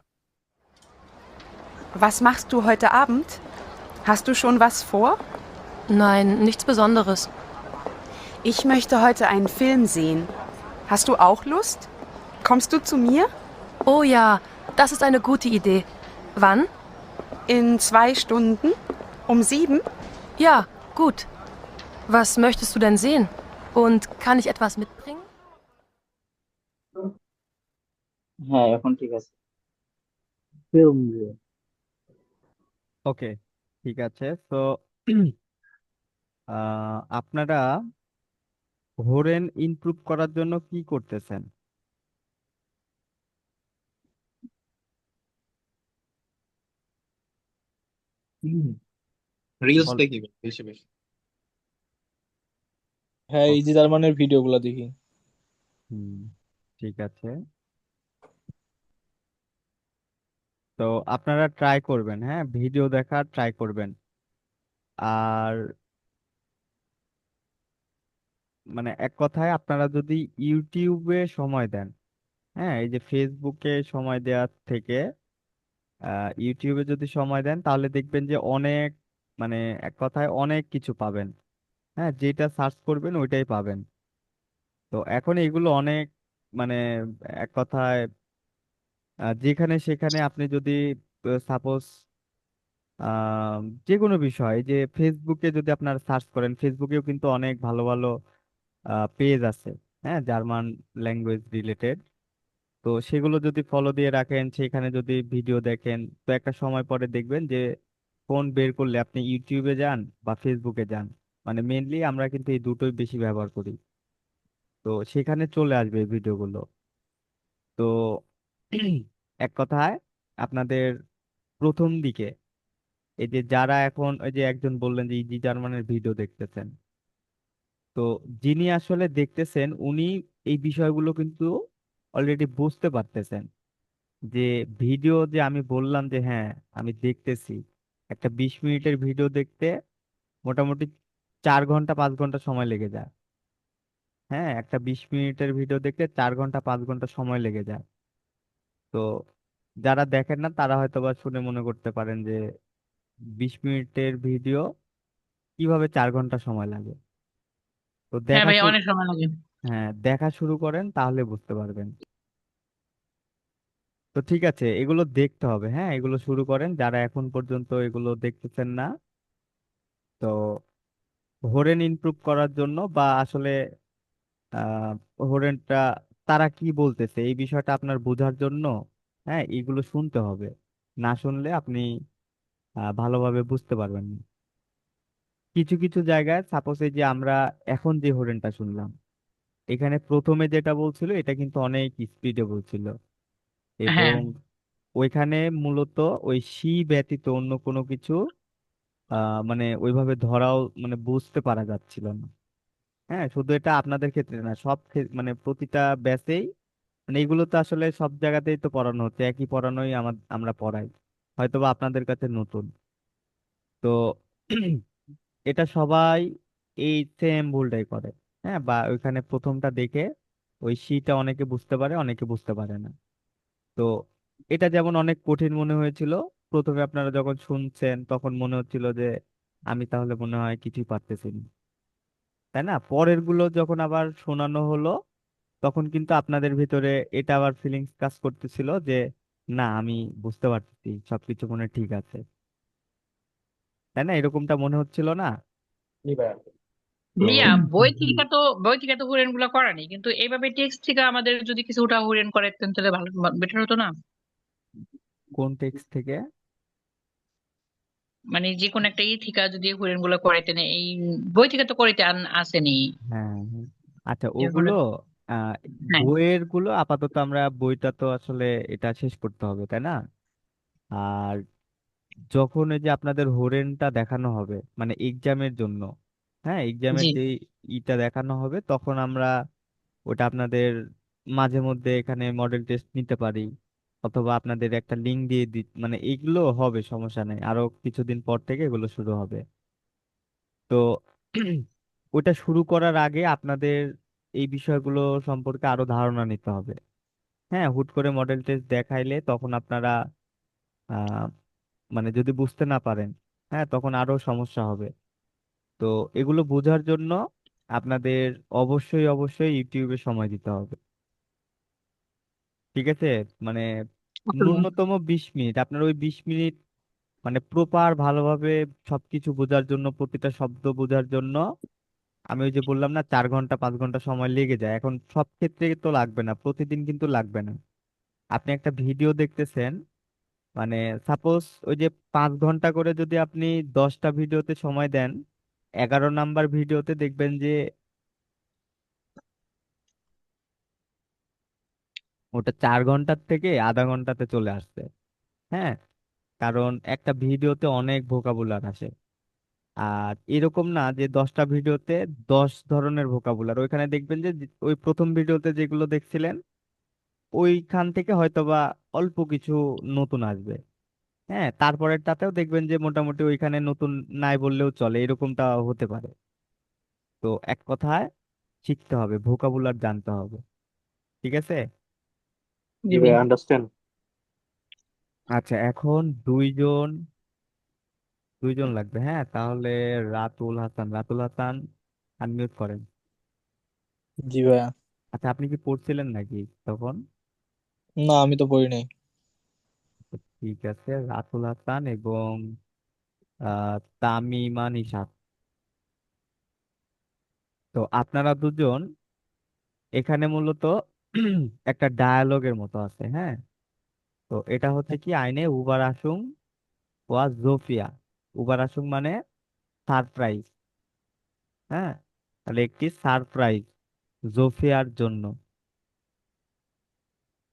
[SPEAKER 9] Was machst du heute Abend? Hast du schon was vor?
[SPEAKER 13] Nein, nichts Besonderes.
[SPEAKER 9] Ich möchte heute einen Film sehen. Hast du auch Lust? Kommst du zu mir?
[SPEAKER 13] Oh ja, das ist eine gute Idee. Wann?
[SPEAKER 9] In 2 Stunden? Um 7?
[SPEAKER 13] Ja, gut. Was möchtest du denn sehen? Und kann ich etwas mitbringen?
[SPEAKER 3] হ্যাঁ, এখন ঠিক আছে।
[SPEAKER 7] ফিল্ম।
[SPEAKER 1] ওকে, ঠিক আছে। তো আপনারা ঘোরেন ইমপ্রুভ করার জন্য কি করতেছেন?
[SPEAKER 2] রিলস
[SPEAKER 1] বল-
[SPEAKER 2] দেখি বেশি বেশি।
[SPEAKER 6] হ্যাঁ, এই যে জার্মানের ভিডিওগুলো দেখি।
[SPEAKER 1] হুম, ঠিক আছে। তো আপনারা ট্রাই করবেন, হ্যাঁ, ভিডিও দেখার ট্রাই করবেন। আর মানে এক কথায় আপনারা যদি ইউটিউবে সময় দেন, হ্যাঁ, এই যে ফেসবুকে সময় দেওয়ার থেকে ইউটিউবে যদি সময় দেন তাহলে দেখবেন যে অনেক, মানে এক কথায় অনেক কিছু পাবেন। হ্যাঁ, যেটা সার্চ করবেন ওইটাই পাবেন। তো এখন এগুলো অনেক, মানে এক কথায় যেখানে সেখানে আপনি যদি সাপোজ যে কোনো বিষয়, এই যে ফেসবুকে যদি আপনারা সার্চ করেন, ফেসবুকেও কিন্তু অনেক ভালো ভালো পেজ আছে, হ্যাঁ, জার্মান ল্যাঙ্গুয়েজ রিলেটেড। তো সেগুলো যদি ফলো দিয়ে রাখেন, সেখানে যদি ভিডিও দেখেন, তো একটা সময় পরে দেখবেন যে ফোন বের করলে আপনি ইউটিউবে যান বা ফেসবুকে যান, মানে মেনলি আমরা কিন্তু এই দুটোই বেশি ব্যবহার করি। তো সেখানে চলে আসবে এই ভিডিওগুলো। তো এক কথায় আপনাদের প্রথম দিকে এই যে যারা এখন ওই যে একজন বললেন যে ইজি জার্মানের ভিডিও দেখতেছেন, তো যিনি আসলে দেখতেছেন উনি এই বিষয়গুলো কিন্তু অলরেডি বুঝতে পারতেছেন যে ভিডিও যে আমি বললাম যে হ্যাঁ আমি দেখতেছি, একটা 20 মিনিটের ভিডিও দেখতে মোটামুটি 4 ঘন্টা 5 ঘন্টা সময় লেগে যায়। হ্যাঁ, একটা 20 মিনিটের ভিডিও দেখতে 4 ঘন্টা 5 ঘন্টা সময় লেগে যায়। তো যারা দেখেন না তারা হয়তো বা শুনে মনে করতে পারেন যে 20 মিনিটের ভিডিও কিভাবে 4 ঘন্টা সময় লাগে। তো
[SPEAKER 4] হ্যাঁ
[SPEAKER 1] দেখা
[SPEAKER 4] ভাইয়া, অনেক সময় লাগে।
[SPEAKER 1] হ্যাঁ, দেখা শুরু করেন তাহলে বুঝতে পারবেন। তো ঠিক আছে, এগুলো দেখতে হবে। হ্যাঁ, এগুলো শুরু করেন যারা এখন পর্যন্ত এগুলো দেখতেছেন না। তো হরেন ইমপ্রুভ করার জন্য বা আসলে আহ হরেনটা তারা কি বলতেছে এই বিষয়টা আপনার বোঝার জন্য, হ্যাঁ, এগুলো শুনতে হবে। না শুনলে আপনি ভালোভাবে বুঝতে পারবেন না। কিছু কিছু জায়গায় সাপোজ এই যে আমরা এখন যে হরেনটা শুনলাম, এখানে প্রথমে যেটা বলছিল এটা কিন্তু অনেক স্পিডে বলছিল, এবং
[SPEAKER 14] হ্যাঁ,
[SPEAKER 1] ওইখানে মূলত ওই সি ব্যতীত অন্য কোনো কিছু মানে ওইভাবে ধরাও মানে বুঝতে পারা যাচ্ছিল না। হ্যাঁ, শুধু এটা আপনাদের ক্ষেত্রে না, মানে প্রতিটা ব্যাচেই, মানে এগুলো তো আসলে সব জায়গাতেই তো পড়ানো হচ্ছে, একই পড়ানোই আমরা পড়াই, হয়তোবা আপনাদের কাছে নতুন। তো এটা সবাই এই সেম ভুলটাই করে। হ্যাঁ, বা ওইখানে প্রথমটা দেখে ওই সিটা অনেকে বুঝতে পারে, অনেকে বুঝতে পারে না। তো এটা যেমন অনেক কঠিন মনে হয়েছিল প্রথমে, আপনারা যখন শুনছেন তখন মনে হচ্ছিল যে আমি তাহলে মনে হয় কিছুই পারতেছি না, তাই না? পরের গুলো যখন আবার শোনানো হলো তখন কিন্তু আপনাদের ভিতরে এটা আবার ফিলিংস কাজ করতেছিল যে না, আমি বুঝতে পারতেছি, সবকিছু মনে হয় ঠিক আছে, তাই না? এরকমটা মনে হচ্ছিল না?
[SPEAKER 7] জি ভাইয়া।
[SPEAKER 14] মিয়া
[SPEAKER 2] তো
[SPEAKER 14] বই থেকে তো হুরেন গুলা করা নেই, কিন্তু এইভাবে টেক্সট থেকে আমাদের যদি কিছু ওটা হুরেন করে তাহলে ভালো, বেটার হতো না?
[SPEAKER 1] কোন টেক্সট থেকে?
[SPEAKER 14] মানে যে কোন একটা থেকে যদি হুরেন গুলা করাইতেন, এই বই থেকে তো করাইতে আসেনি
[SPEAKER 1] হ্যাঁ, হ্যাঁ। আচ্ছা,
[SPEAKER 14] এগুলো।
[SPEAKER 1] ওগুলো আহ
[SPEAKER 14] হ্যাঁ,
[SPEAKER 1] বইয়ের গুলো আপাতত আমরা বইটা তো আসলে এটা শেষ করতে হবে, তাই না? আর যখন এই যে আপনাদের হোরেনটা দেখানো হবে মানে এক্সামের জন্য, হ্যাঁ, এক্সামের
[SPEAKER 14] জি।
[SPEAKER 1] যে ইটা দেখানো হবে তখন আমরা ওটা আপনাদের মাঝে মধ্যে এখানে মডেল টেস্ট নিতে পারি, অথবা আপনাদের একটা লিঙ্ক দিয়ে মানে এইগুলো হবে, সমস্যা নেই, আরো কিছুদিন পর থেকে এগুলো শুরু হবে। তো ওটা শুরু করার আগে আপনাদের এই বিষয়গুলো সম্পর্কে আরো ধারণা নিতে হবে। হ্যাঁ, হুট করে মডেল টেস্ট দেখাইলে তখন আপনারা আহ মানে যদি বুঝতে না পারেন, হ্যাঁ, তখন আরো সমস্যা হবে। তো এগুলো বোঝার জন্য আপনাদের অবশ্যই অবশ্যই ইউটিউবে সময় দিতে হবে। ঠিক আছে? মানে ন্যূনতম 20 মিনিট, আপনার ওই 20 মিনিট মানে প্রপার ভালোভাবে সবকিছু বোঝার জন্য, প্রতিটা শব্দ বোঝার জন্য। আমি ওই যে বললাম না 4 ঘন্টা 5 ঘন্টা সময় লেগে যায়, এখন সব ক্ষেত্রে তো লাগবে না, প্রতিদিন কিন্তু লাগবে না। আপনি একটা ভিডিও দেখতেছেন, মানে সাপোজ ওই যে 5 ঘন্টা করে যদি আপনি 10টা ভিডিওতে সময় দেন, 11 নাম্বার ভিডিওতে দেখবেন যে ওটা 4 ঘন্টার থেকে আধা ঘন্টাতে চলে আসছে। হ্যাঁ, কারণ একটা ভিডিওতে অনেক ভোকাবুলার আসে। আর এরকম না যে 10টা ভিডিওতে 10 ধরনের ভোকাবুলার, ওইখানে দেখবেন যে ওই প্রথম ভিডিওতে যেগুলো দেখছিলেন ওইখান থেকে হয়তোবা অল্প কিছু নতুন আসবে। হ্যাঁ, তারপরেরটাতেও দেখবেন যে মোটামুটি ওইখানে নতুন নাই বললেও চলে, এরকমটা হতে পারে। তো এক কথায় শিখতে হবে, ভোকাবুলার জানতে হবে। ঠিক আছে?
[SPEAKER 2] জি ভাই, আন্ডারস্ট্যান্ড।
[SPEAKER 1] আচ্ছা, এখন দুইজন দুইজন লাগবে। হ্যাঁ, তাহলে রাতুল হাসান আনমিউট করেন।
[SPEAKER 6] জি ভাইয়া।
[SPEAKER 1] আচ্ছা, আপনি কি পড়ছিলেন নাকি তখন?
[SPEAKER 6] না, আমি তো পড়ি নাই।
[SPEAKER 1] ঠিক আছে, রাতুল হাসান এবং তামিমা নিশাত। তো আপনারা দুজন এখানে মূলত একটা ডায়ালগের মতো আছে। হ্যাঁ, তো এটা হচ্ছে কি আইনে উবার আসুং ওয়া জোফিয়া। উবার আসুং মানে সারপ্রাইজ। হ্যাঁ, তাহলে একটি সারপ্রাইজ জোফিয়ার জন্য।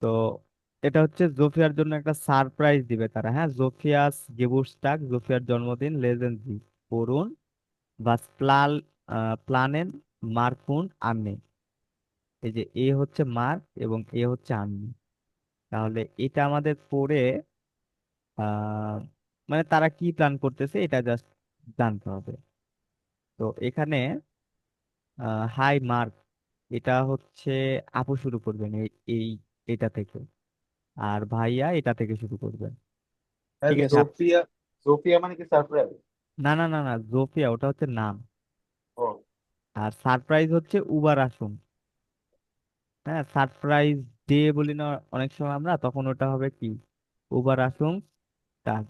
[SPEAKER 1] তো এটা হচ্ছে জোফিয়ার জন্য একটা সারপ্রাইজ দিবে তারা। হ্যাঁ, জোফিয়াস গেবুরস্টাগ, জোফিয়ার জন্মদিন লেজেন্ডি পড়ুন বাস প্লানেন মার্কুন আন্নে। এই যে এ হচ্ছে মার্ক এবং এ হচ্ছে আন্নে, তাহলে এটা আমাদের পড়ে আহ মানে তারা কি প্ল্যান করতেছে এটা জাস্ট জানতে হবে। তো এখানে হাই মার্ক, এটা হচ্ছে আপু শুরু করবেন এই এটা থেকে, আর ভাইয়া এটা থেকে শুরু করবেন। ঠিক আছে
[SPEAKER 2] জোফিয়া, জোফিয়া মানে কি সারপ্রাইজ?
[SPEAKER 1] না, না, না, না, জোফিয়া ওটা হচ্ছে নাম,
[SPEAKER 2] ও,
[SPEAKER 1] আর সারপ্রাইজ হচ্ছে উবার আসুন। হ্যাঁ, সারপ্রাইজ ডে বলি না অনেক সময় আমরা, তখন ওটা হবে কি, উবারাসুং টাগ।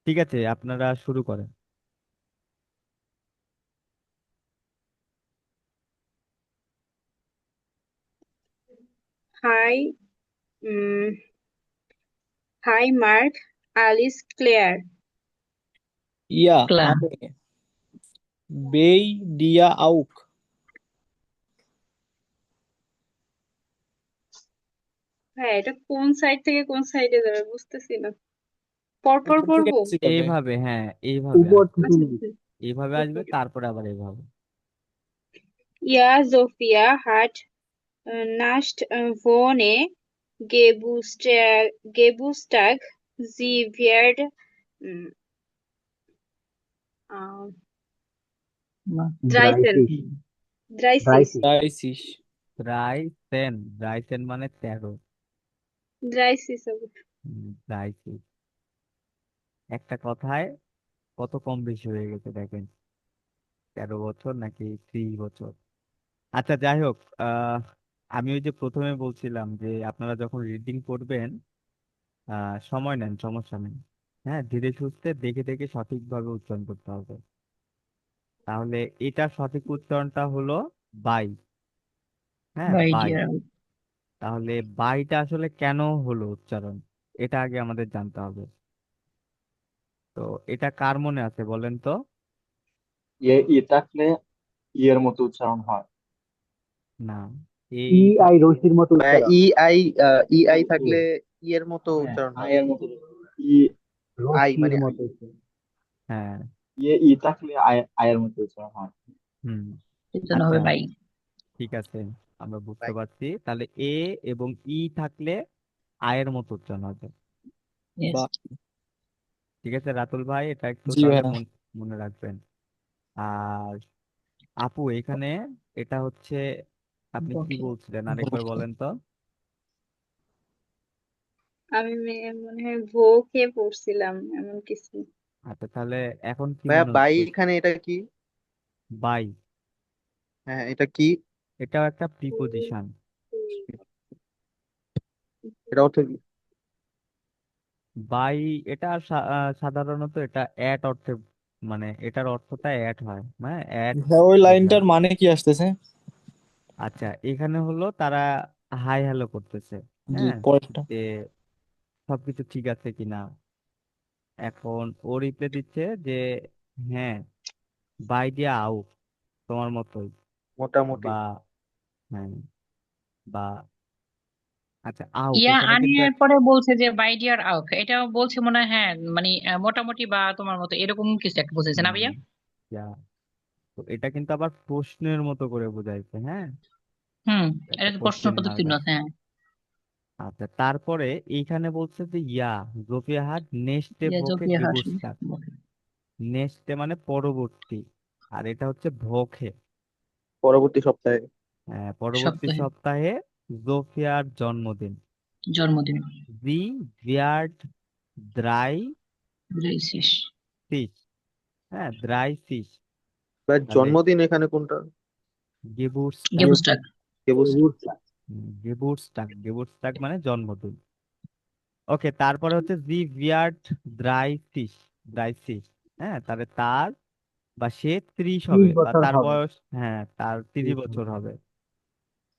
[SPEAKER 1] ঠিক আছে, আপনারা শুরু করেন।
[SPEAKER 8] Hi hi Mark, Alice, Claire.
[SPEAKER 6] Yeah
[SPEAKER 14] ক্লা
[SPEAKER 6] আমি বেই ডিয়া আউক।
[SPEAKER 8] হ্যাঁ, এটা কোন সাইড থেকে কোন সাইডে যাবে বুঝতেছি না। পরপর
[SPEAKER 6] উপর থেকে
[SPEAKER 8] পড়বো।
[SPEAKER 6] নিচে যাবে।
[SPEAKER 1] এইভাবে, হ্যাঁ এইভাবে
[SPEAKER 7] উপর
[SPEAKER 1] আসবে,
[SPEAKER 7] থেকে
[SPEAKER 8] আচ্ছা
[SPEAKER 7] নিচে।
[SPEAKER 8] আচ্ছা।
[SPEAKER 1] এইভাবে আসবে, তারপরে আবার এইভাবে।
[SPEAKER 8] Ja, Sophia hat nicht ohne Geburtstag. Sie wird mm, äh, 13.
[SPEAKER 7] ড্রাইফিশ
[SPEAKER 8] 30.
[SPEAKER 7] ড্রাইফিশ
[SPEAKER 6] ডাইসিস।
[SPEAKER 1] রাইসেন, রাইসেন মানে 13।
[SPEAKER 8] 30 হবে।
[SPEAKER 1] রাইসেন, একটা কথায় কত কম বেশি হয়ে গেছে দেখেন, 13 বছর নাকি 30 বছর। আচ্ছা যাই হোক, আমি ওই যে প্রথমে বলছিলাম যে আপনারা যখন রিডিং করবেন সময় নেন, সমস্যা নেই। হ্যাঁ, ধীরে সুস্থে দেখে দেখে সঠিকভাবে উচ্চারণ করতে হবে। তাহলে এটার সঠিক উচ্চারণটা হলো বাই। হ্যাঁ,
[SPEAKER 14] বাই
[SPEAKER 1] বাই।
[SPEAKER 14] ডিয়ার।
[SPEAKER 1] তাহলে বাইটা আসলে কেন হলো উচ্চারণ, এটা আগে আমাদের জানতে হবে। তো এটা কার মনে আছে বলেন তো?
[SPEAKER 3] ই থাকলে ইয়ের মতো উচ্চারণ হয়।
[SPEAKER 1] না,
[SPEAKER 7] ই
[SPEAKER 1] এই
[SPEAKER 7] আই রশির মতো
[SPEAKER 2] ভাইয়া
[SPEAKER 7] উচ্চারণ।
[SPEAKER 2] ই আই
[SPEAKER 7] এ,
[SPEAKER 2] থাকলে ই এর মতো
[SPEAKER 7] হ্যাঁ,
[SPEAKER 2] উচ্চারণ হয়।
[SPEAKER 3] আয়ের মতো ই
[SPEAKER 2] আই
[SPEAKER 7] রশির
[SPEAKER 2] মানে
[SPEAKER 7] মতো উচ্চারণ।
[SPEAKER 1] হ্যাঁ।
[SPEAKER 3] ই থাকলে আয়ের মতো উচ্চারণ হয়।
[SPEAKER 1] হুম।
[SPEAKER 14] সেজন্য
[SPEAKER 1] আচ্ছা,
[SPEAKER 14] হবে বাই।
[SPEAKER 1] ঠিক আছে, আমরা বুঝতে
[SPEAKER 2] ভাই
[SPEAKER 1] পারছি। তাহলে এ এবং ই থাকলে আয়ের মতো উচ্চারণ হবে।
[SPEAKER 14] ইয়েস।
[SPEAKER 6] বা
[SPEAKER 1] ঠিক আছে রাতুল ভাই, এটা একটু
[SPEAKER 6] জি
[SPEAKER 1] তাহলে
[SPEAKER 6] ভাইয়া।
[SPEAKER 1] মনে রাখবেন। আর আপু এখানে এটা হচ্ছে, আপনি কি
[SPEAKER 14] ওকে।
[SPEAKER 1] বলছিলেন আরেকবার বলেন তো?
[SPEAKER 8] আমি মনে হয় ভোকে পড়ছিলাম এমন কিছু।
[SPEAKER 1] আচ্ছা, তাহলে এখন কি
[SPEAKER 2] ভাইয়া
[SPEAKER 1] মনে
[SPEAKER 2] বাই
[SPEAKER 1] হচ্ছে?
[SPEAKER 2] এখানে এটা কি?
[SPEAKER 1] বাই,
[SPEAKER 2] হ্যাঁ এটা কি?
[SPEAKER 1] এটাও একটা প্রিপোজিশন।
[SPEAKER 2] এটা অর্থ কি?
[SPEAKER 1] বাই, এটা সাধারণত এটা অ্যাড অর্থে, মানে এটার অর্থটা অ্যাড হয়, মানে অ্যাড
[SPEAKER 6] হ্যাঁ, ওই
[SPEAKER 1] বোঝায়।
[SPEAKER 6] লাইনটার মানে কি আসতেছে?
[SPEAKER 1] আচ্ছা, এখানে হলো তারা হাই হ্যালো করতেছে।
[SPEAKER 6] জি,
[SPEAKER 1] হ্যাঁ,
[SPEAKER 6] পরেরটা।
[SPEAKER 1] যে সবকিছু ঠিক আছে কিনা। এখন ও রিপ্লাই দিচ্ছে যে হ্যাঁ, বাই দিয়া আউট, তোমার মতোই।
[SPEAKER 2] মোটামুটি।
[SPEAKER 1] বা হ্যাঁ, বা আচ্ছা আউক
[SPEAKER 14] ইয়া
[SPEAKER 1] এখানে কিন্তু
[SPEAKER 14] আনিয়ার পরে বলছে যে বাই ডিয়ার আউক, এটা বলছে মনে হয়, হ্যাঁ মানে মোটামুটি বা তোমার মতো এরকম কিছু একটা বুঝেছে না ভাইয়া?
[SPEAKER 1] ইয়া, তো এটা কিন্তু আবার প্রশ্নের মতো করে বোঝাইছে। হ্যাঁ,
[SPEAKER 14] হুম।
[SPEAKER 1] একটা
[SPEAKER 14] এটা তো
[SPEAKER 1] কোশ্চেন
[SPEAKER 14] প্রশ্নবোধক
[SPEAKER 1] মার্ক
[SPEAKER 14] চিহ্ন
[SPEAKER 1] আছে।
[SPEAKER 14] আছে, হ্যাঁ।
[SPEAKER 1] আচ্ছা, তারপরে এইখানে বলছে যে ইয়া জোফিয়াহাট নেক্সটে
[SPEAKER 14] ইয়া
[SPEAKER 1] ভোকে
[SPEAKER 14] জোপিয়া হাসি।
[SPEAKER 1] গেবুস্টাক। নেক্সটে মানে পরবর্তী, আর এটা হচ্ছে ভোকে।
[SPEAKER 2] পরবর্তী সপ্তাহে।
[SPEAKER 1] পরবর্তী
[SPEAKER 14] সপ্তাহে।
[SPEAKER 1] সপ্তাহে জোফিয়ার জন্মদিন।
[SPEAKER 14] জন্মদিন।
[SPEAKER 1] জি ভিয়ার্ড দ্রাই
[SPEAKER 14] ব্রেসিস।
[SPEAKER 1] সিস। হ্যাঁ, দ্রাই সিস।
[SPEAKER 2] ভাই
[SPEAKER 1] তাহলে
[SPEAKER 2] জন্মদিন এখানে কোনটা?
[SPEAKER 1] গেবুস্টাক।
[SPEAKER 14] গেবুস্টাক।
[SPEAKER 1] গেবুস্টাক, গেবুস্টাক মানে জন্মদিন। ওকে, তারপরে হচ্ছে জি ভিয়ার্ড দ্রাই সিস, দ্রাই সিস। হ্যাঁ, তাহলে তার বা সে 30 হবে,
[SPEAKER 7] 30
[SPEAKER 1] বা
[SPEAKER 7] বছর
[SPEAKER 1] তার
[SPEAKER 7] হবে।
[SPEAKER 1] বয়স, হ্যাঁ তার 30 বছর হবে।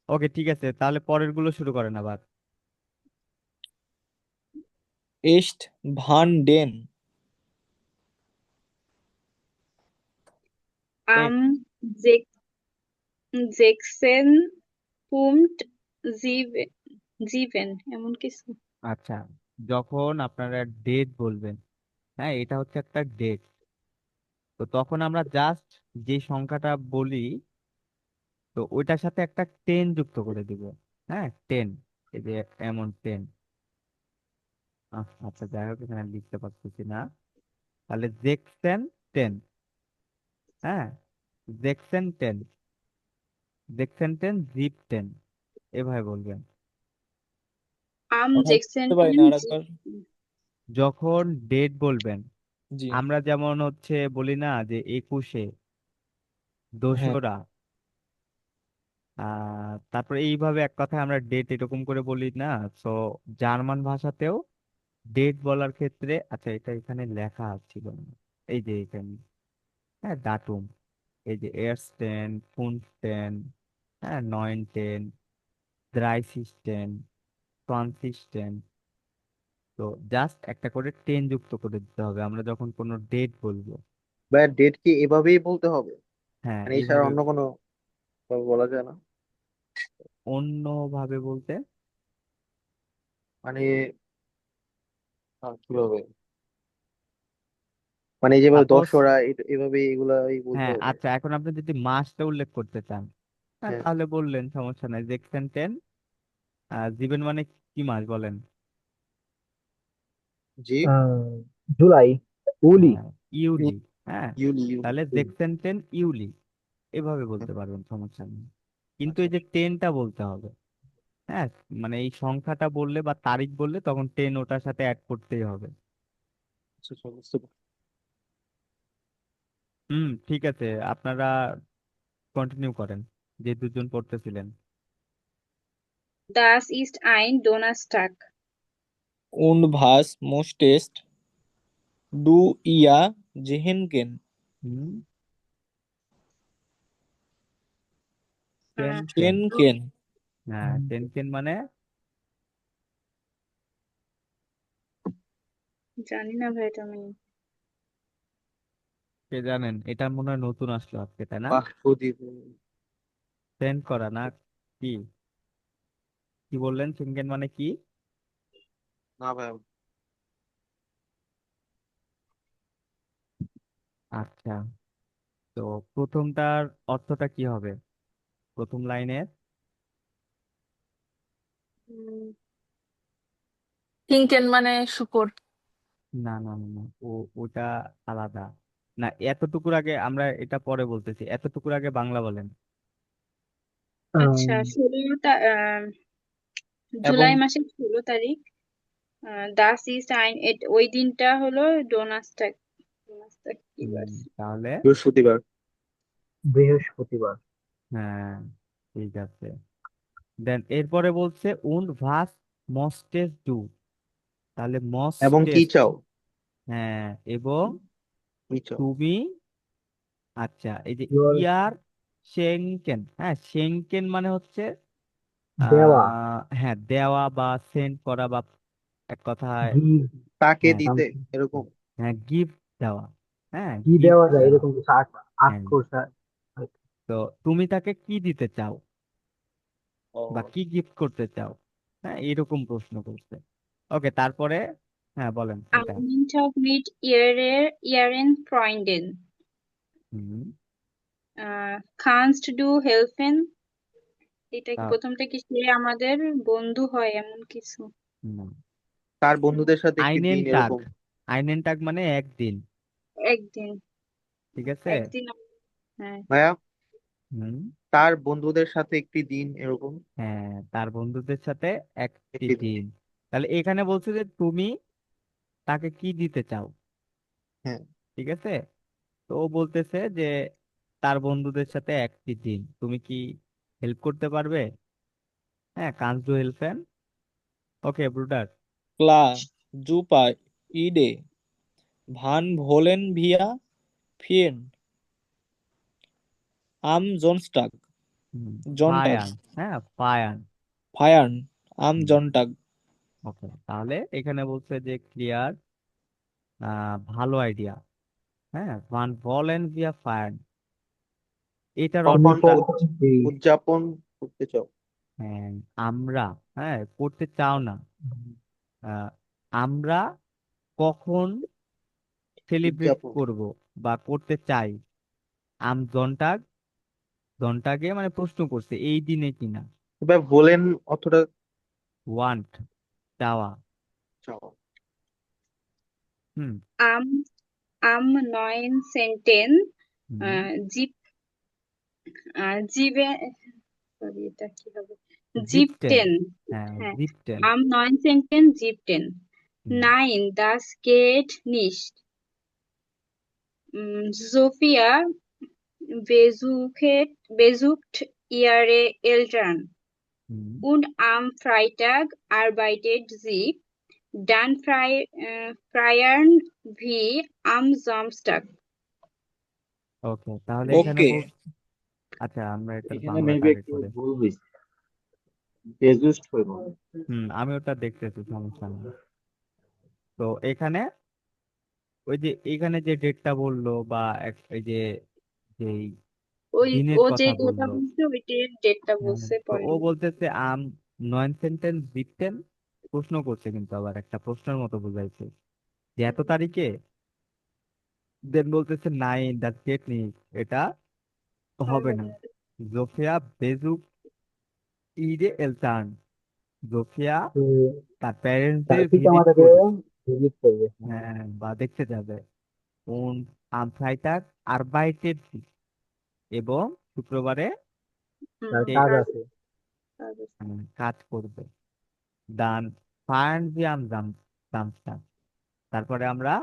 [SPEAKER 1] ওকে, ঠিক আছে, তাহলে পরের গুলো শুরু করেন আবার।
[SPEAKER 6] এস্ট ভান ডেন।
[SPEAKER 8] আম জেকসেন পুমট জিভেন এমন কিছু।
[SPEAKER 1] আচ্ছা, যখন আপনারা ডেট বলবেন, হ্যাঁ এটা হচ্ছে একটা ডেট, তো তখন আমরা জাস্ট যে সংখ্যাটা বলি, তো ওইটার সাথে একটা 10 যুক্ত করে দিব। হ্যাঁ, 10, এই যে এমন 10। আচ্ছা যাই হোক, এখানে লিখতে পারতেছি না। তাহলে জেকসেন 10। হ্যাঁ, জেকসেন 10, জেকসেন 10, জিপ 10, এভাবে বলবেন।
[SPEAKER 8] আম
[SPEAKER 6] কথা
[SPEAKER 8] জেকসেন
[SPEAKER 6] বুঝতে পারি না,
[SPEAKER 8] পুম
[SPEAKER 6] আরেকবার।
[SPEAKER 1] যখন ডেট বলবেন,
[SPEAKER 6] জি।
[SPEAKER 1] আমরা যেমন হচ্ছে বলি না যে 21-এ,
[SPEAKER 6] হ্যাঁ।
[SPEAKER 1] 2রা, তারপরে এইভাবে এক কথায় আমরা ডেট এরকম করে বলি না। তো জার্মান ভাষাতেও ডেট বলার ক্ষেত্রে, আচ্ছা এটা এখানে লেখা ছিল না। এই যে এখানে, হ্যাঁ ডাটুম, এই যে এয়ারস্টেন, ফুনস্টেন, হ্যাঁ নয়েনটেন, ড্রাইসিস্টেন, ফ্রান্সিস্টেন। তো জাস্ট একটা করে টেন যুক্ত করে দিতে হবে আমরা যখন কোনো ডেট বলবো।
[SPEAKER 2] ভাইয়া ডেট কি এভাবেই বলতে হবে,
[SPEAKER 1] হ্যাঁ
[SPEAKER 2] মানে এছাড়া
[SPEAKER 1] এইভাবে।
[SPEAKER 2] অন্য কোনো ভাবে বলা যায় না?
[SPEAKER 1] অন্য ভাবে বলতে
[SPEAKER 2] মানে কিভাবে, মানে এই যেভাবে
[SPEAKER 1] সাপোজ,
[SPEAKER 2] দশরা এভাবে এগুলাই বলতে
[SPEAKER 1] হ্যাঁ
[SPEAKER 2] হবে?
[SPEAKER 1] আচ্ছা এখন আপনি যদি মাসটা উল্লেখ করতে চান, হ্যাঁ
[SPEAKER 2] হ্যাঁ।
[SPEAKER 1] তাহলে বললেন সমস্যা নাই, সেকশন 10 জীবন মানে কি মাস বলেন?
[SPEAKER 2] জি।
[SPEAKER 7] জুলাই, ইউলি।
[SPEAKER 1] হ্যাঁ ইউলি। হ্যাঁ
[SPEAKER 2] ইউলি ইউলি।
[SPEAKER 1] তাহলে সেকশন 10 ইউলি, এভাবে বলতে পারবেন, সমস্যা নেই। কিন্তু
[SPEAKER 2] আচ্ছা
[SPEAKER 1] এই যে টেনটা বলতে হবে। হ্যাঁ মানে এই সংখ্যাটা বললে বা তারিখ বললে তখন 10 ওটার সাথে অ্যাড করতেই হবে।
[SPEAKER 2] আচ্ছা আচ্ছা, বুঝতে পারছি।
[SPEAKER 1] ঠিক আছে, আপনারা কন্টিনিউ করেন যে দুজন পড়তেছিলেন।
[SPEAKER 8] Das ist ein Donnerstag.
[SPEAKER 6] Und was möchtest du ihr schenken?
[SPEAKER 1] Hmm
[SPEAKER 8] ah,
[SPEAKER 1] ten.
[SPEAKER 6] Schenken.
[SPEAKER 1] হ্যাঁ টেন মানে
[SPEAKER 8] জানি না ভাই এটা আমি।
[SPEAKER 1] কে জানেন, এটা মনে হয় নতুন আসলো আজকে, তাই না?
[SPEAKER 2] বাহ প্রদীপ।
[SPEAKER 1] সেন্ড করা না, কি কি বললেন, সিঙ্গেন মানে কি?
[SPEAKER 2] না ভাই।
[SPEAKER 1] আচ্ছা, তো প্রথমটার অর্থটা কি হবে, প্রথম লাইনের?
[SPEAKER 8] উম,
[SPEAKER 13] কিংকেন মানে শুকর।
[SPEAKER 1] না না না না, ওটা আলাদা। না এতটুকুর আগে, আমরা এটা পরে বলতেছি, এতটুকুর আগে বাংলা বলেন।
[SPEAKER 8] আচ্ছা
[SPEAKER 7] আহ,
[SPEAKER 8] 16
[SPEAKER 2] এবং
[SPEAKER 8] জুলাই মাসের 16 তারিখ। দাস ইস্ট আইন ওই দিনটা হলো ডোনাস্টাক। ডোনাস্টাক কি বার?
[SPEAKER 1] তাহলে
[SPEAKER 2] বৃহস্পতিবার।
[SPEAKER 7] বৃহস্পতিবার।
[SPEAKER 1] হ্যাঁ ঠিক আছে। দেন এরপরে বলছে উন্ড ভাস মস্টেস ডু, তাহলে
[SPEAKER 2] এবং কি
[SPEAKER 1] মস্টেস্ট,
[SPEAKER 2] চাও?
[SPEAKER 1] হ্যাঁ এবং
[SPEAKER 2] কি চাও?
[SPEAKER 1] তুমি। আচ্ছা এই যে
[SPEAKER 7] ইউর
[SPEAKER 1] ইয়ার শেঙ্কেন, হ্যাঁ শেঙ্কেন মানে হচ্ছে
[SPEAKER 7] দেওয়া,
[SPEAKER 1] হ্যাঁ দেওয়া বা সেন্ড করা বা এক কথায়,
[SPEAKER 7] গিভ,
[SPEAKER 2] তাকে
[SPEAKER 1] হ্যাঁ
[SPEAKER 2] দিতে
[SPEAKER 7] সামথিং।
[SPEAKER 2] এরকম।
[SPEAKER 1] হ্যাঁ গিফট দেওয়া, হ্যাঁ
[SPEAKER 7] কি
[SPEAKER 1] গিফট
[SPEAKER 7] দেওয়া যায়
[SPEAKER 1] দেওয়া।
[SPEAKER 7] এরকম কিছু আস্ক
[SPEAKER 1] হ্যাঁ
[SPEAKER 7] করছে।
[SPEAKER 1] তো তুমি তাকে কি দিতে চাও
[SPEAKER 2] ও
[SPEAKER 1] বা কি গিফট করতে চাও, হ্যাঁ এরকম প্রশ্ন করছে। ওকে তারপরে, হ্যাঁ বলেন এটা।
[SPEAKER 8] Einen Tag mit ihren Freunden.
[SPEAKER 1] হুম
[SPEAKER 8] Kannst du helfen? এটা কি
[SPEAKER 1] তা-
[SPEAKER 8] প্রথমটা কি সে আমাদের বন্ধু হয় এমন কিছু?
[SPEAKER 1] না।
[SPEAKER 2] তার বন্ধুদের সাথে একটি
[SPEAKER 1] আইনেন
[SPEAKER 2] দিন
[SPEAKER 1] টাগ,
[SPEAKER 2] এরকম।
[SPEAKER 1] আইনেন টাগ মানে একদিন,
[SPEAKER 8] একদিন।
[SPEAKER 1] ঠিক আছে।
[SPEAKER 8] একদিন হ্যাঁ।
[SPEAKER 2] ভাইয়া
[SPEAKER 1] হুম
[SPEAKER 2] তার বন্ধুদের সাথে একটি দিন এরকম।
[SPEAKER 1] হ্যাঁ তার বন্ধুদের সাথে একটি
[SPEAKER 2] একটি দিন।
[SPEAKER 1] দিন। তাহলে এখানে বলছে যে তুমি তাকে কি দিতে চাও,
[SPEAKER 2] হ্যাঁ।
[SPEAKER 1] ঠিক আছে। তো ও বলতেছে যে তার বন্ধুদের সাথে একটি দিন তুমি কি হেল্প করতে পারবে, হ্যাঁ কান্স ডু হেল্পেন। ওকে ব্রুডার।
[SPEAKER 6] Klar, super Idee. Wann wollen wir fahren? Am Sonntag. Sonntag.
[SPEAKER 1] ফায়ান, হ্যাঁ ফায়ান।
[SPEAKER 6] Feiern. Am Sonntag.
[SPEAKER 1] ওকে তাহলে এখানে বলছে যে ক্লিয়ার, ভালো আইডিয়া, হ্যাঁ ওয়ান ভলেন ভিয়া ফায়ান, এটার
[SPEAKER 7] তুমি
[SPEAKER 2] কখন
[SPEAKER 1] অর্থটা,
[SPEAKER 7] কখন এই
[SPEAKER 2] উদযাপন করতে চাও?
[SPEAKER 1] হ্যাঁ আমরা, হ্যাঁ করতে চাও না, আহ, আমরা কখন সেলিব্রেট
[SPEAKER 2] উদযাপন।
[SPEAKER 1] করব বা করতে চাই। আম জন্টাগ, জন্টাগে মানে প্রশ্ন করছে এই দিনে কিনা।
[SPEAKER 2] এবার বলেন অতটা
[SPEAKER 1] ওয়ান্ট চাওয়া।
[SPEAKER 2] চাও।
[SPEAKER 1] হুম
[SPEAKER 8] Am am 19.
[SPEAKER 1] হুম
[SPEAKER 8] জিপ জিবে সরি এটা কি হবে?
[SPEAKER 1] জিপটেন,
[SPEAKER 8] জিপটেন।
[SPEAKER 1] হ্যাঁ
[SPEAKER 8] হ্যাঁ।
[SPEAKER 1] জিপটেন।
[SPEAKER 8] Am 19. জিপটেন।
[SPEAKER 1] Hmm
[SPEAKER 8] Nein, das geht nicht. Sophia besucht Ihre Eltern.
[SPEAKER 1] Hmm,
[SPEAKER 8] Und am Freitag arbeitet sie. Dann feiern wir am Samstag.
[SPEAKER 1] ওকে, তাহলে এখানে
[SPEAKER 6] ওকে
[SPEAKER 1] আচ্ছা আমরা এটার
[SPEAKER 3] এখানে
[SPEAKER 1] বাংলাটা
[SPEAKER 3] মেবি
[SPEAKER 1] আগে
[SPEAKER 3] একটু
[SPEAKER 1] করে।
[SPEAKER 3] ভুল হয়েছে, বেজুস্ট হইব।
[SPEAKER 1] আমি ওটা দেখতেছি, সমস্যা নেই। তো এখানে ওই যে এখানে যে ডেটটা বললো বা এই যে যেই
[SPEAKER 8] ওই
[SPEAKER 1] দিনের
[SPEAKER 8] ও যে
[SPEAKER 1] কথা
[SPEAKER 8] কথা
[SPEAKER 1] বললো,
[SPEAKER 8] বলছে ওইটার ডেটটা
[SPEAKER 1] হ্যাঁ,
[SPEAKER 8] বলছে
[SPEAKER 1] তো ও
[SPEAKER 8] পরে।
[SPEAKER 1] বলতেছে নয়েন সেন্টেন্স দিতেন, প্রশ্ন করছে কিন্তু আবার একটা প্রশ্নের মতো বুঝাইছে যে এত তারিখে, দেন বলতেছে নাইন দ্য টেকনিক, এটা হবে না। জোফিয়া বেজুক ইডে এলতান, জোফিয়া
[SPEAKER 7] তো
[SPEAKER 1] তার
[SPEAKER 7] তার
[SPEAKER 1] প্যারেন্টসদের
[SPEAKER 7] পিতা
[SPEAKER 1] ভিজিট
[SPEAKER 7] মাতাকে
[SPEAKER 1] করবে,
[SPEAKER 7] ভিজিট করবে।
[SPEAKER 1] হ্যাঁ, বা দেখতে যাবে। কোন আম ফ্রাইটাগ আরবাইটেড, এবং শুক্রবারে
[SPEAKER 7] তার
[SPEAKER 1] সে
[SPEAKER 7] কাজ আছে।
[SPEAKER 1] কাজ করবে। দান ফায়ান জিয়াম জামস্টার, তারপরে আমরা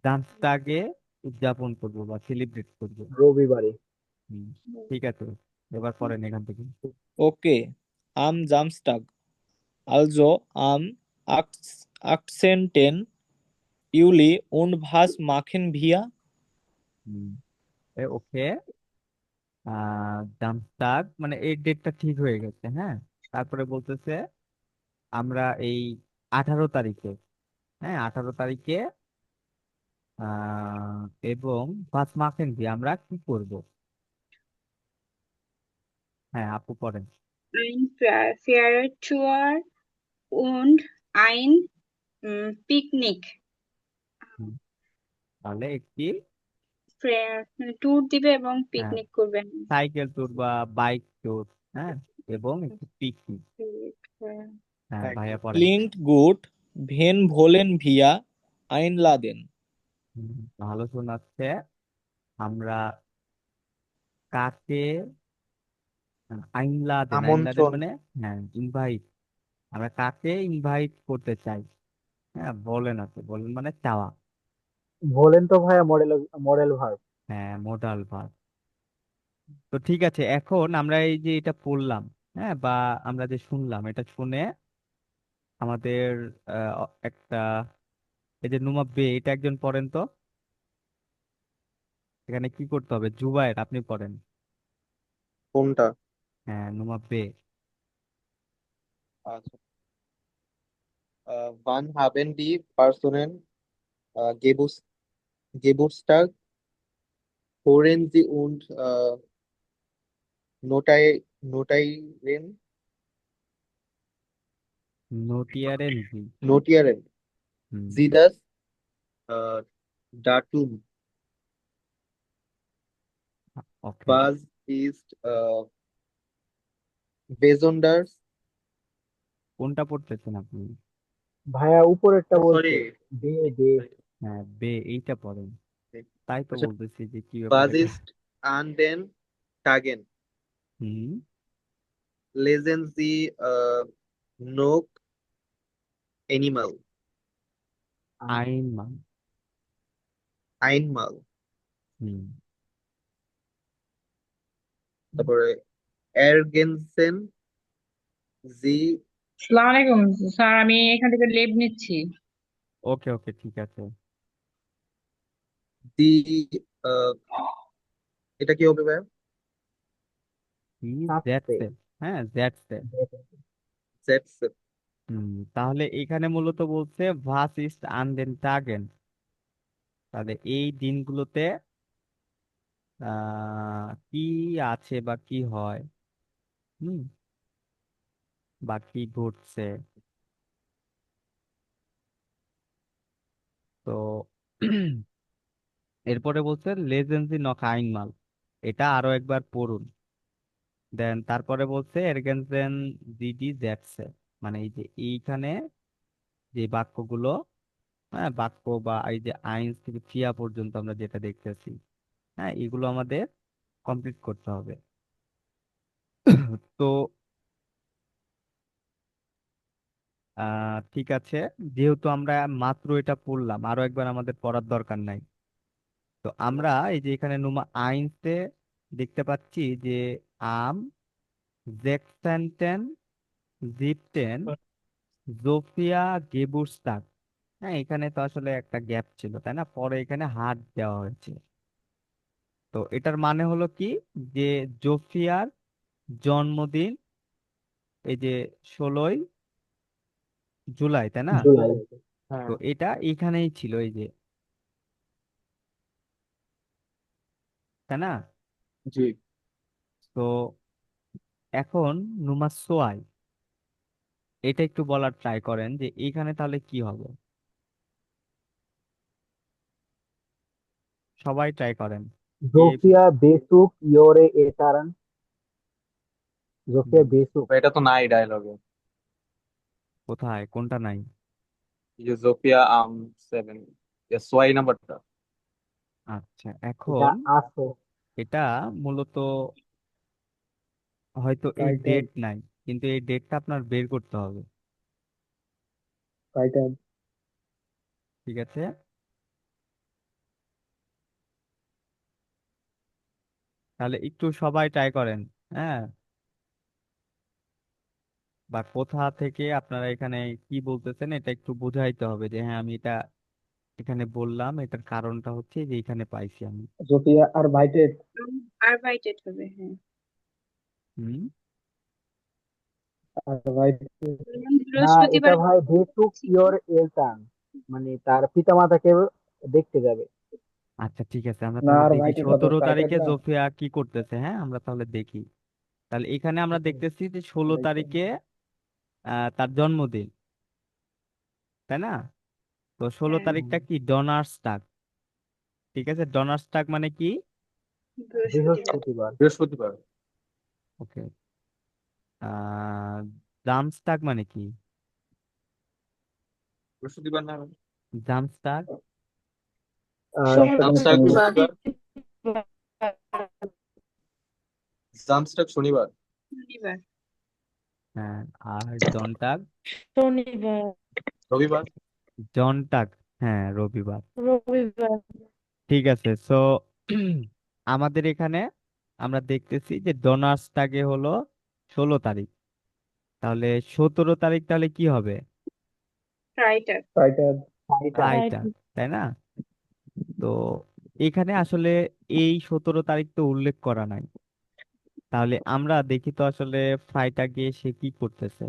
[SPEAKER 1] জামস্টাকে উদযাপন করব বা সেলিব্রেট করব।
[SPEAKER 7] রবিবারে।
[SPEAKER 1] হুম, ঠিক আছে, এবার পড়েন এখান থেকে।
[SPEAKER 6] ওকে আম জামস্টাগ Also am 18. Juli und was machen wir?
[SPEAKER 1] ওকে, জামস্টাগ মানে এই ডেটটা ঠিক হয়ে গেছে, হ্যাঁ। তারপরে বলতেছে আমরা এই 18 তারিখে, হ্যাঁ 18 তারিখে, আহ এবং পাঁচ মাখেন দিয়ে আমরা কি করব। হ্যাঁ, আপু পড়েন।
[SPEAKER 8] Ein Feuertour und ein Picknick.
[SPEAKER 1] হুম, তাহলে একটি
[SPEAKER 8] ট্যুর দিবে এবং
[SPEAKER 1] হ্যাঁ
[SPEAKER 8] পিকনিক করবেন।
[SPEAKER 1] সাইকেল ট্যুর বা বাইক ট্যুর, হ্যাঁ, এবং একটি পিকনিক। হ্যাঁ ভাইয়া পড়েন।
[SPEAKER 6] Klingt gut. Wen wollen wir einladen?
[SPEAKER 1] ভালো শোনাচ্ছে। আমরা কাকে আইনলাদেন, আইনলাদেন
[SPEAKER 2] আমন্ত্রণ।
[SPEAKER 1] মানে হ্যাঁ ইনভাইট, আমরা কাকে ইনভাইট করতে চাই। হ্যাঁ, বলেন আছে, বলেন মানে চাওয়া।
[SPEAKER 7] বলেন তো ভাইয়া মডেল, মডেল ভার্ব।
[SPEAKER 1] হ্যাঁ, মোডাল ভার্ব। তো ঠিক আছে, এখন আমরা এই যে এটা পড়লাম, হ্যাঁ, বা আমরা যে শুনলাম, এটা শুনে আমাদের একটা, এই যে নুমা বে, এটা একজন পড়েন তো। এখানে কি করতে হবে? জুবায়ের আপনি পড়েন।
[SPEAKER 2] কোনটা?
[SPEAKER 1] হ্যাঁ, নুমা বে।
[SPEAKER 2] আচ্ছা। Wann haben die Personen Geburtstag? Hören Sie und notieren,
[SPEAKER 1] নোটিয়ারেন G.
[SPEAKER 2] notieren
[SPEAKER 1] hmm,
[SPEAKER 2] Sie das äh, Datum?
[SPEAKER 1] Okay,
[SPEAKER 2] Was ist besonders?
[SPEAKER 1] কোনটা পড়তেছেন আপনি?
[SPEAKER 7] ভাইয়া উপরেরটা
[SPEAKER 2] সরি,
[SPEAKER 7] বলছে। দে দে।
[SPEAKER 1] হ্যাঁ, বে এইটা পড়েন। তাই তো
[SPEAKER 2] আচ্ছা,
[SPEAKER 1] বলতেছি যে কি ব্যাপার
[SPEAKER 2] was
[SPEAKER 1] এটা।
[SPEAKER 2] ist an den Tagen?
[SPEAKER 1] Hmm,
[SPEAKER 2] Lesen Sie noch Animal
[SPEAKER 1] আইন মান।
[SPEAKER 2] einmal?
[SPEAKER 1] হুম,
[SPEAKER 2] তারপরে ergänzen Sie
[SPEAKER 14] আসসালামু আলাইকুম স্যার, আমি এখান থেকে লিভ নিচ্ছি।
[SPEAKER 1] ওকে ওকে, ঠিক আছে।
[SPEAKER 2] die আহ, এটা কি হবে ভাই?
[SPEAKER 1] কি
[SPEAKER 7] সাথে।
[SPEAKER 1] দ্যাটসে, হ্যাঁ দ্যাটসে।
[SPEAKER 2] Sätze.
[SPEAKER 1] তাহলে এখানে মূলত বলছে ভাস ইস্ট আন দেন টাগেন, তাহলে এই দিনগুলোতে কি আছে বা কি হয়, হুম, বা কি ঘটছে। তো এরপরে বলছে লেজেন্সি নক আইনমাল, এটা আরো একবার পড়ুন। দেন তারপরে বলছে এরগেনসেন দিদি দ্যাটসে, মানে এই যে এইখানে যে বাক্যগুলো, হ্যাঁ বাক্য বা এই যে আইনস থেকে ফিয়া পর্যন্ত আমরা যেটা দেখতেছি, হ্যাঁ এগুলো আমাদের কমপ্লিট করতে হবে। তো ঠিক আছে, যেহেতু আমরা মাত্র এটা পড়লাম, আরো একবার আমাদের পড়ার দরকার নাই। তো আমরা এই যে এখানে নুমা আইনসে দেখতে পাচ্ছি যে আম, জেকসেন্টেন, জিপটেন, জোফিয়া, গেবুরস্তাক। হ্যাঁ, এখানে তো আসলে একটা গ্যাপ ছিল, তাই না? পরে এখানে হাত দেওয়া হয়েছে। তো এটার মানে হলো কি, যে জোফিয়ার জন্মদিন এই যে 16ই জুলাই, তাই না?
[SPEAKER 7] জুলাই।
[SPEAKER 1] তো
[SPEAKER 7] হ্যাঁ,
[SPEAKER 1] এটা এখানেই ছিল, এই যে, তাই না?
[SPEAKER 2] জি।
[SPEAKER 1] তো এখন নুমার সোয়াই, এটা একটু বলার ট্রাই করেন যে এখানে তাহলে কি হবে। সবাই ট্রাই করেন। কে
[SPEAKER 7] জোফিয়া বেসুক ইয়োরে এটারান। জোফিয়া
[SPEAKER 1] হুম,
[SPEAKER 7] বেসুক।
[SPEAKER 2] এটা তো নাই ডায়লগে।
[SPEAKER 1] কোথায়, কোনটা নাই?
[SPEAKER 2] এই যে জোফিয়া 7, সোয়াই নাম্বারটা।
[SPEAKER 1] আচ্ছা,
[SPEAKER 7] এটা
[SPEAKER 1] এখন
[SPEAKER 7] আছে।
[SPEAKER 1] এটা মূলত হয়তো এর
[SPEAKER 7] টাইটেল।
[SPEAKER 1] ডেট নাই, কিন্তু এই ডেটটা আপনার বের করতে হবে।
[SPEAKER 7] টাইটেল।
[SPEAKER 1] ঠিক আছে, তাহলে একটু সবাই ট্রাই করেন। হ্যাঁ, বা কোথা থেকে আপনারা এখানে কি বলতেছেন এটা একটু বুঝাইতে হবে যে হ্যাঁ আমি এটা এখানে বললাম, এটার কারণটা হচ্ছে যে এখানে পাইছি আমি।
[SPEAKER 7] জোফিয়া আর ভাইটেড।
[SPEAKER 8] আরবাইটেড হবে, হ্যাঁ।
[SPEAKER 1] হুম।
[SPEAKER 7] আর ভাইটেড। না, এটা
[SPEAKER 8] বৃহস্পতিবার।
[SPEAKER 7] ভাই বেসুক ইয়োর এলটান, মানে তার পিতামাতাকে দেখতে যাবে।
[SPEAKER 1] আচ্ছা ঠিক আছে, আমরা
[SPEAKER 7] না,
[SPEAKER 1] তাহলে
[SPEAKER 7] আর
[SPEAKER 1] দেখি
[SPEAKER 7] ভাইটেড হবে
[SPEAKER 1] 17 তারিখে
[SPEAKER 7] টাইটেলটা।
[SPEAKER 1] জোফিয়া কি করতেছে। হ্যাঁ, আমরা তাহলে দেখি। তাহলে এখানে আমরা দেখতেছি যে 16 তারিখে তার জন্মদিন, তাই না? তো ষোলো
[SPEAKER 8] হ্যাঁ,
[SPEAKER 1] তারিখটা কি ডনার্স ডাক। ঠিক আছে, ডনার্স ডাক মানে কি?
[SPEAKER 8] বৃহস্পতিবার।
[SPEAKER 7] বৃহস্পতিবার।
[SPEAKER 2] বৃহস্পতিবার।
[SPEAKER 1] ওকে। আহ জামস্টাক মানে কি?
[SPEAKER 2] বৃহস্পতিবার না?
[SPEAKER 1] জামস্টাক
[SPEAKER 7] একটা কোনো
[SPEAKER 2] জামস্টাক
[SPEAKER 7] শনিবার।
[SPEAKER 2] বৃহস্পতিবার। জামস্টাক শনিবার।
[SPEAKER 8] শনিবার।
[SPEAKER 1] হ্যাঁ, আর জনটাক?
[SPEAKER 13] শনিবার,
[SPEAKER 2] রবিবার।
[SPEAKER 1] জনটাক, হ্যাঁ, রবিবার।
[SPEAKER 13] রবিবার।
[SPEAKER 1] ঠিক আছে, সো আমাদের এখানে আমরা দেখতেছি যে ডনার্সটাকে হলো 16 তারিখ। তাহলে 17 তারিখ তাহলে কি হবে?
[SPEAKER 8] ফ্রাইটার।
[SPEAKER 7] টাইটেল।
[SPEAKER 1] ফ্রাইটার, তাই না? তো এখানে আসলে এই 17 তারিখ তো উল্লেখ করা নাই। তাহলে আমরা দেখি তো আসলে ফ্রাইটা গিয়ে সে কি করতেছে।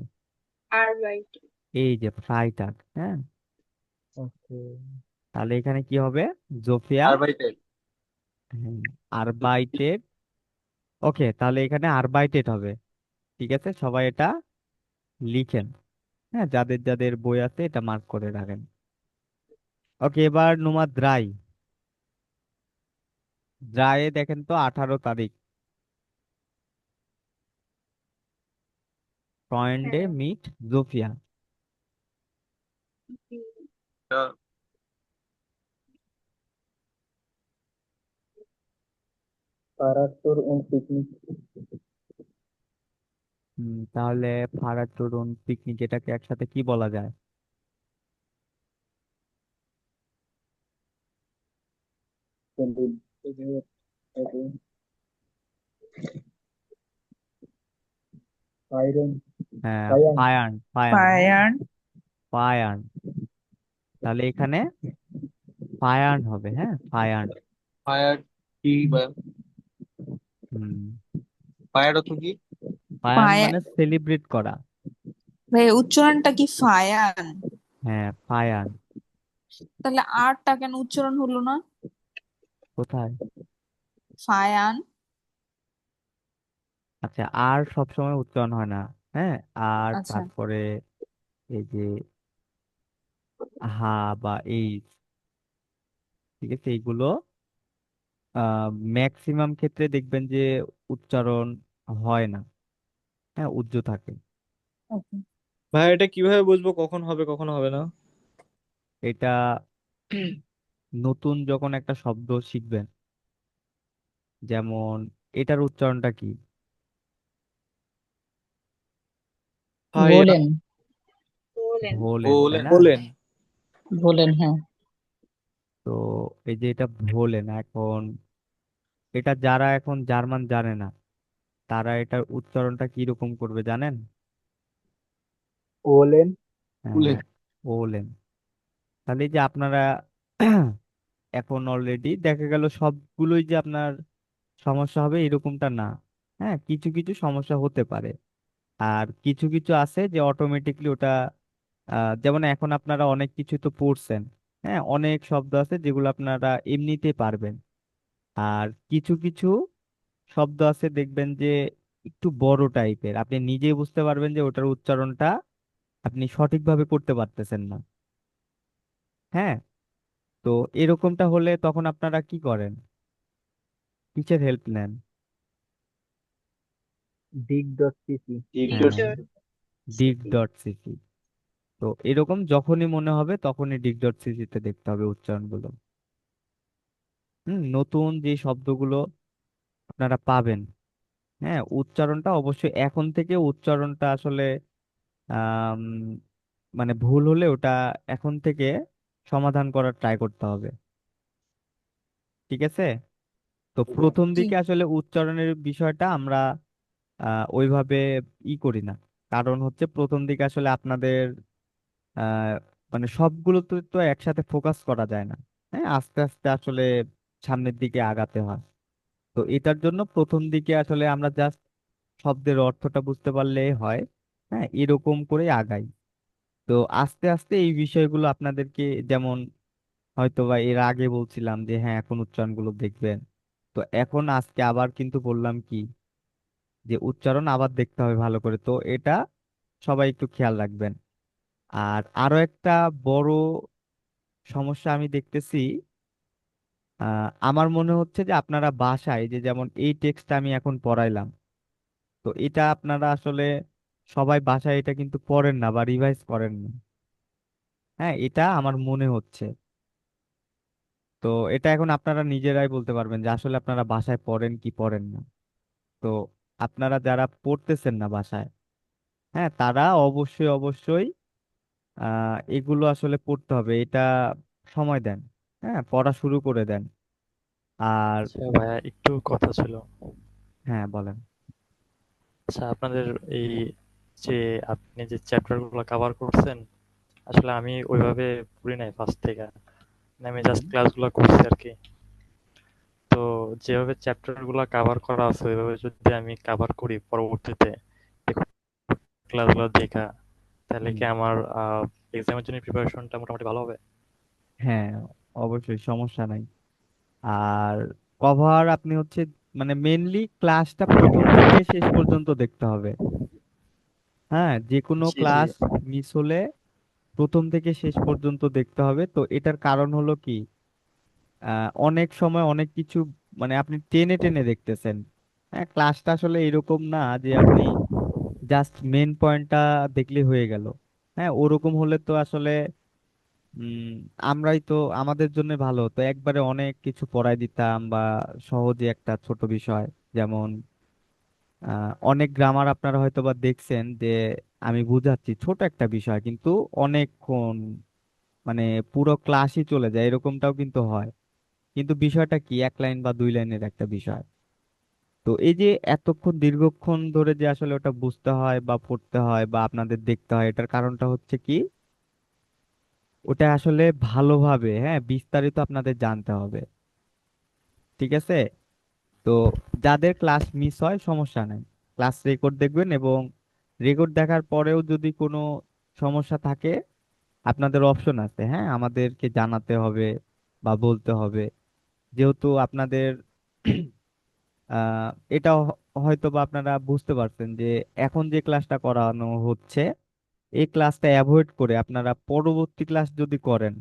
[SPEAKER 8] আরবাইটেড।
[SPEAKER 1] এই যে ফ্রাইটার, হ্যাঁ,
[SPEAKER 7] ওকে।
[SPEAKER 1] তাহলে এখানে কি হবে? জোফিয়া
[SPEAKER 2] আরবাইটেড।
[SPEAKER 1] আরবাইটেড। ওকে, তাহলে এখানে আরবাইটেড হবে। ঠিক আছে, সবাই এটা লিখেন। হ্যাঁ, যাদের যাদের বই আছে এটা মার্ক করে রাখেন। ওকে, এবার নুমা দ্রাই। দ্রায়ে দেখেন তো 18 তারিখ, ফ্রয়েন্ডে
[SPEAKER 8] হ্যাঁ।
[SPEAKER 1] Meet Sophia.
[SPEAKER 7] Fahrradtour und Picknick.
[SPEAKER 1] তাহলে ফারাদ তরুণ পিকনিক, এটাকে একসাথে কি বলা যায়?
[SPEAKER 7] Byron.
[SPEAKER 1] হ্যাঁ,
[SPEAKER 7] Bayern.
[SPEAKER 1] ফায়ার্ন, ফায়ার্ন, হ্যাঁ,
[SPEAKER 5] ফায়ার।
[SPEAKER 1] ফায়ার্ন। তাহলে এখানে ফায়ার্ন হবে, হ্যাঁ, ফায়ার্ন।
[SPEAKER 2] ফায়ার কি বা
[SPEAKER 1] হুম,
[SPEAKER 2] ফায়ার অর্থ কি?
[SPEAKER 1] ফায়ার্ন
[SPEAKER 5] ফায়ার,
[SPEAKER 1] মানে সেলিব্রেট করা।
[SPEAKER 5] ভাই উচ্চারণটা কি ফায়ান?
[SPEAKER 1] হ্যাঁ, ফায়ার্ন।
[SPEAKER 5] তাহলে আরটা কেন উচ্চারণ হলো না?
[SPEAKER 1] কোথায়?
[SPEAKER 5] ফায়ান।
[SPEAKER 1] আচ্ছা, আর সবসময় উচ্চারণ হয় না। হ্যাঁ, আর
[SPEAKER 5] আচ্ছা,
[SPEAKER 1] তারপরে এই যে হা বা এই, ঠিক আছে, এইগুলো ম্যাক্সিমাম ক্ষেত্রে দেখবেন যে উচ্চারণ হয় না। হ্যাঁ, উজ্জ থাকে।
[SPEAKER 5] ওকে।
[SPEAKER 6] ভাই এটা কিভাবে বুঝবো কখন হবে কখন হবে না?
[SPEAKER 1] এটা নতুন যখন একটা শব্দ শিখবেন, যেমন এটার উচ্চারণটা কি?
[SPEAKER 6] ফায়ার।
[SPEAKER 5] বলেন,
[SPEAKER 8] বলেন।
[SPEAKER 1] ভোলেন, তাই
[SPEAKER 2] বলেন।
[SPEAKER 1] না?
[SPEAKER 6] বলেন।
[SPEAKER 5] বলেন, হ্যাঁ।
[SPEAKER 1] তো এই যে এটা ভোলেন, এখন এটা যারা এখন জার্মান জানে না তারা এটার উচ্চারণটা কিরকম করবে জানেন?
[SPEAKER 7] ওলেন।
[SPEAKER 1] হ্যাঁ, ওলেন। তাহলে এই যে আপনারা এখন অলরেডি দেখা গেল সবগুলোই যে আপনার সমস্যা হবে এরকমটা না। হ্যাঁ, কিছু কিছু সমস্যা হতে পারে। আর কিছু কিছু আছে যে অটোমেটিকলি ওটা যেমন এখন আপনারা অনেক কিছু তো পড়ছেন। হ্যাঁ, অনেক শব্দ আছে যেগুলো আপনারা এমনিতেই পারবেন। আর কিছু কিছু শব্দ আছে দেখবেন যে একটু বড় টাইপের, আপনি নিজেই বুঝতে পারবেন যে ওটার উচ্চারণটা আপনি সঠিকভাবে করতে পারতেছেন না। হ্যাঁ, তো এরকমটা হলে তখন আপনারা কি করেন? কিসের হেল্প নেন?
[SPEAKER 7] dig.cc।
[SPEAKER 1] হ্যাঁ, ডিগ ডট সিসি। তো এরকম যখনই মনে হবে তখনই ডিগ ডট সিসি তে দেখতে হবে উচ্চারণগুলো। নতুন যে শব্দগুলো আপনারা পাবেন, হ্যাঁ, উচ্চারণটা অবশ্যই এখন থেকে উচ্চারণটা আসলে আম, মানে ভুল হলে ওটা এখন থেকে সমাধান করার ট্রাই করতে হবে। ঠিক আছে? তো প্রথম
[SPEAKER 4] জি।
[SPEAKER 1] দিকে আসলে উচ্চারণের বিষয়টা আমরা ওইভাবে করি না। কারণ হচ্ছে প্রথম দিকে আসলে আপনাদের আহ মানে সবগুলো তো তো একসাথে ফোকাস করা যায় না। হ্যাঁ, আস্তে আস্তে আসলে সামনের দিকে আগাতে হয়। তো এটার জন্য প্রথম দিকে আসলে আমরা জাস্ট শব্দের অর্থটা বুঝতে পারলে হয়। হ্যাঁ, এরকম করে আগাই। তো আস্তে আস্তে এই বিষয়গুলো আপনাদেরকে, যেমন হয়তো বা এর আগে বলছিলাম যে হ্যাঁ এখন উচ্চারণগুলো দেখবেন, তো এখন আজকে আবার কিন্তু বললাম কি যে উচ্চারণ আবার দেখতে হবে ভালো করে। তো এটা সবাই একটু খেয়াল রাখবেন। আর আরো একটা বড় সমস্যা আমি দেখতেছি, আমার মনে হচ্ছে যে আপনারা বাসায় যে যেমন এই টেক্সটটা আমি এখন পড়াইলাম, তো এটা আপনারা আসলে সবাই বাসায় এটা কিন্তু পড়েন না বা রিভাইজ করেন না। হ্যাঁ, এটা আমার মনে হচ্ছে। তো এটা এখন আপনারা নিজেরাই বলতে পারবেন যে আসলে আপনারা বাসায় পড়েন কি পড়েন না। তো আপনারা যারা পড়তেছেন না বাসায়, হ্যাঁ, তারা অবশ্যই অবশ্যই এগুলো আসলে পড়তে হবে। এটা সময় দেন, হ্যাঁ, পড়া শুরু করে দেন। আর
[SPEAKER 15] আচ্ছা ভাইয়া, একটু কথা ছিল।
[SPEAKER 1] হ্যাঁ, বলেন।
[SPEAKER 15] আচ্ছা, আপনাদের এই যে আপনি যে চ্যাপ্টার গুলো কভার করছেন, আসলে আমি ওইভাবে পড়ি নাই ফার্স্ট থেকে। মানে আমি জাস্ট ক্লাসগুলো করছি আর কি। তো যেভাবে চ্যাপ্টার গুলো কভার করা আছে ওইভাবে যদি আমি কভার করি পরবর্তীতে ক্লাসগুলো দেখা, তাহলে
[SPEAKER 1] হুম।
[SPEAKER 15] কি আমার এক্সামের জন্য প্রিপারেশনটা মোটামুটি ভালো হবে?
[SPEAKER 1] হ্যাঁ, অবশ্যই সমস্যা নাই। আর কভার আপনি হচ্ছে মানে মেনলি ক্লাসটা প্রথম থেকে শেষ পর্যন্ত দেখতে হবে। হ্যাঁ, যে কোনো
[SPEAKER 15] জি জি।
[SPEAKER 1] ক্লাস মিস হলে প্রথম থেকে শেষ পর্যন্ত দেখতে হবে। তো এটার কারণ হলো কি, অনেক সময় অনেক কিছু মানে আপনি টেনে টেনে দেখতেছেন। হ্যাঁ, ক্লাসটা আসলে এরকম না যে আপনি জাস্ট মেন পয়েন্টটা দেখলে হয়ে গেল। হ্যাঁ, ওরকম হলে তো আসলে উম আমরাই তো আমাদের জন্য ভালো হতো একবারে অনেক কিছু পড়াই দিতাম, বা সহজে একটা ছোট বিষয় যেমন অনেক গ্রামার আপনারা হয়তো বা দেখছেন যে আমি বুঝাচ্ছি ছোট একটা বিষয় কিন্তু অনেকক্ষণ মানে পুরো ক্লাসই চলে যায়, এরকমটাও কিন্তু হয়। কিন্তু বিষয়টা কি, এক লাইন বা দুই লাইনের একটা বিষয়। তো এই যে এতক্ষণ দীর্ঘক্ষণ ধরে যে আসলে ওটা বুঝতে হয় বা পড়তে হয় বা আপনাদের দেখতে হয়, এটার কারণটা হচ্ছে কি, ওটা আসলে ভালোভাবে হ্যাঁ বিস্তারিত আপনাদের জানতে হবে। ঠিক আছে? তো যাদের ক্লাস মিস হয় সমস্যা নাই, ক্লাস রেকর্ড দেখবেন, এবং রেকর্ড দেখার পরেও যদি কোনো সমস্যা থাকে আপনাদের অপশন আছে, হ্যাঁ, আমাদেরকে জানাতে হবে বা বলতে হবে। যেহেতু আপনাদের এটা হয়তো বা আপনারা বুঝতে পারছেন যে এখন যে ক্লাসটা করানো হচ্ছে এই ক্লাসটা অ্যাভয়েড করে আপনারা পরবর্তী ক্লাস যদি করেন,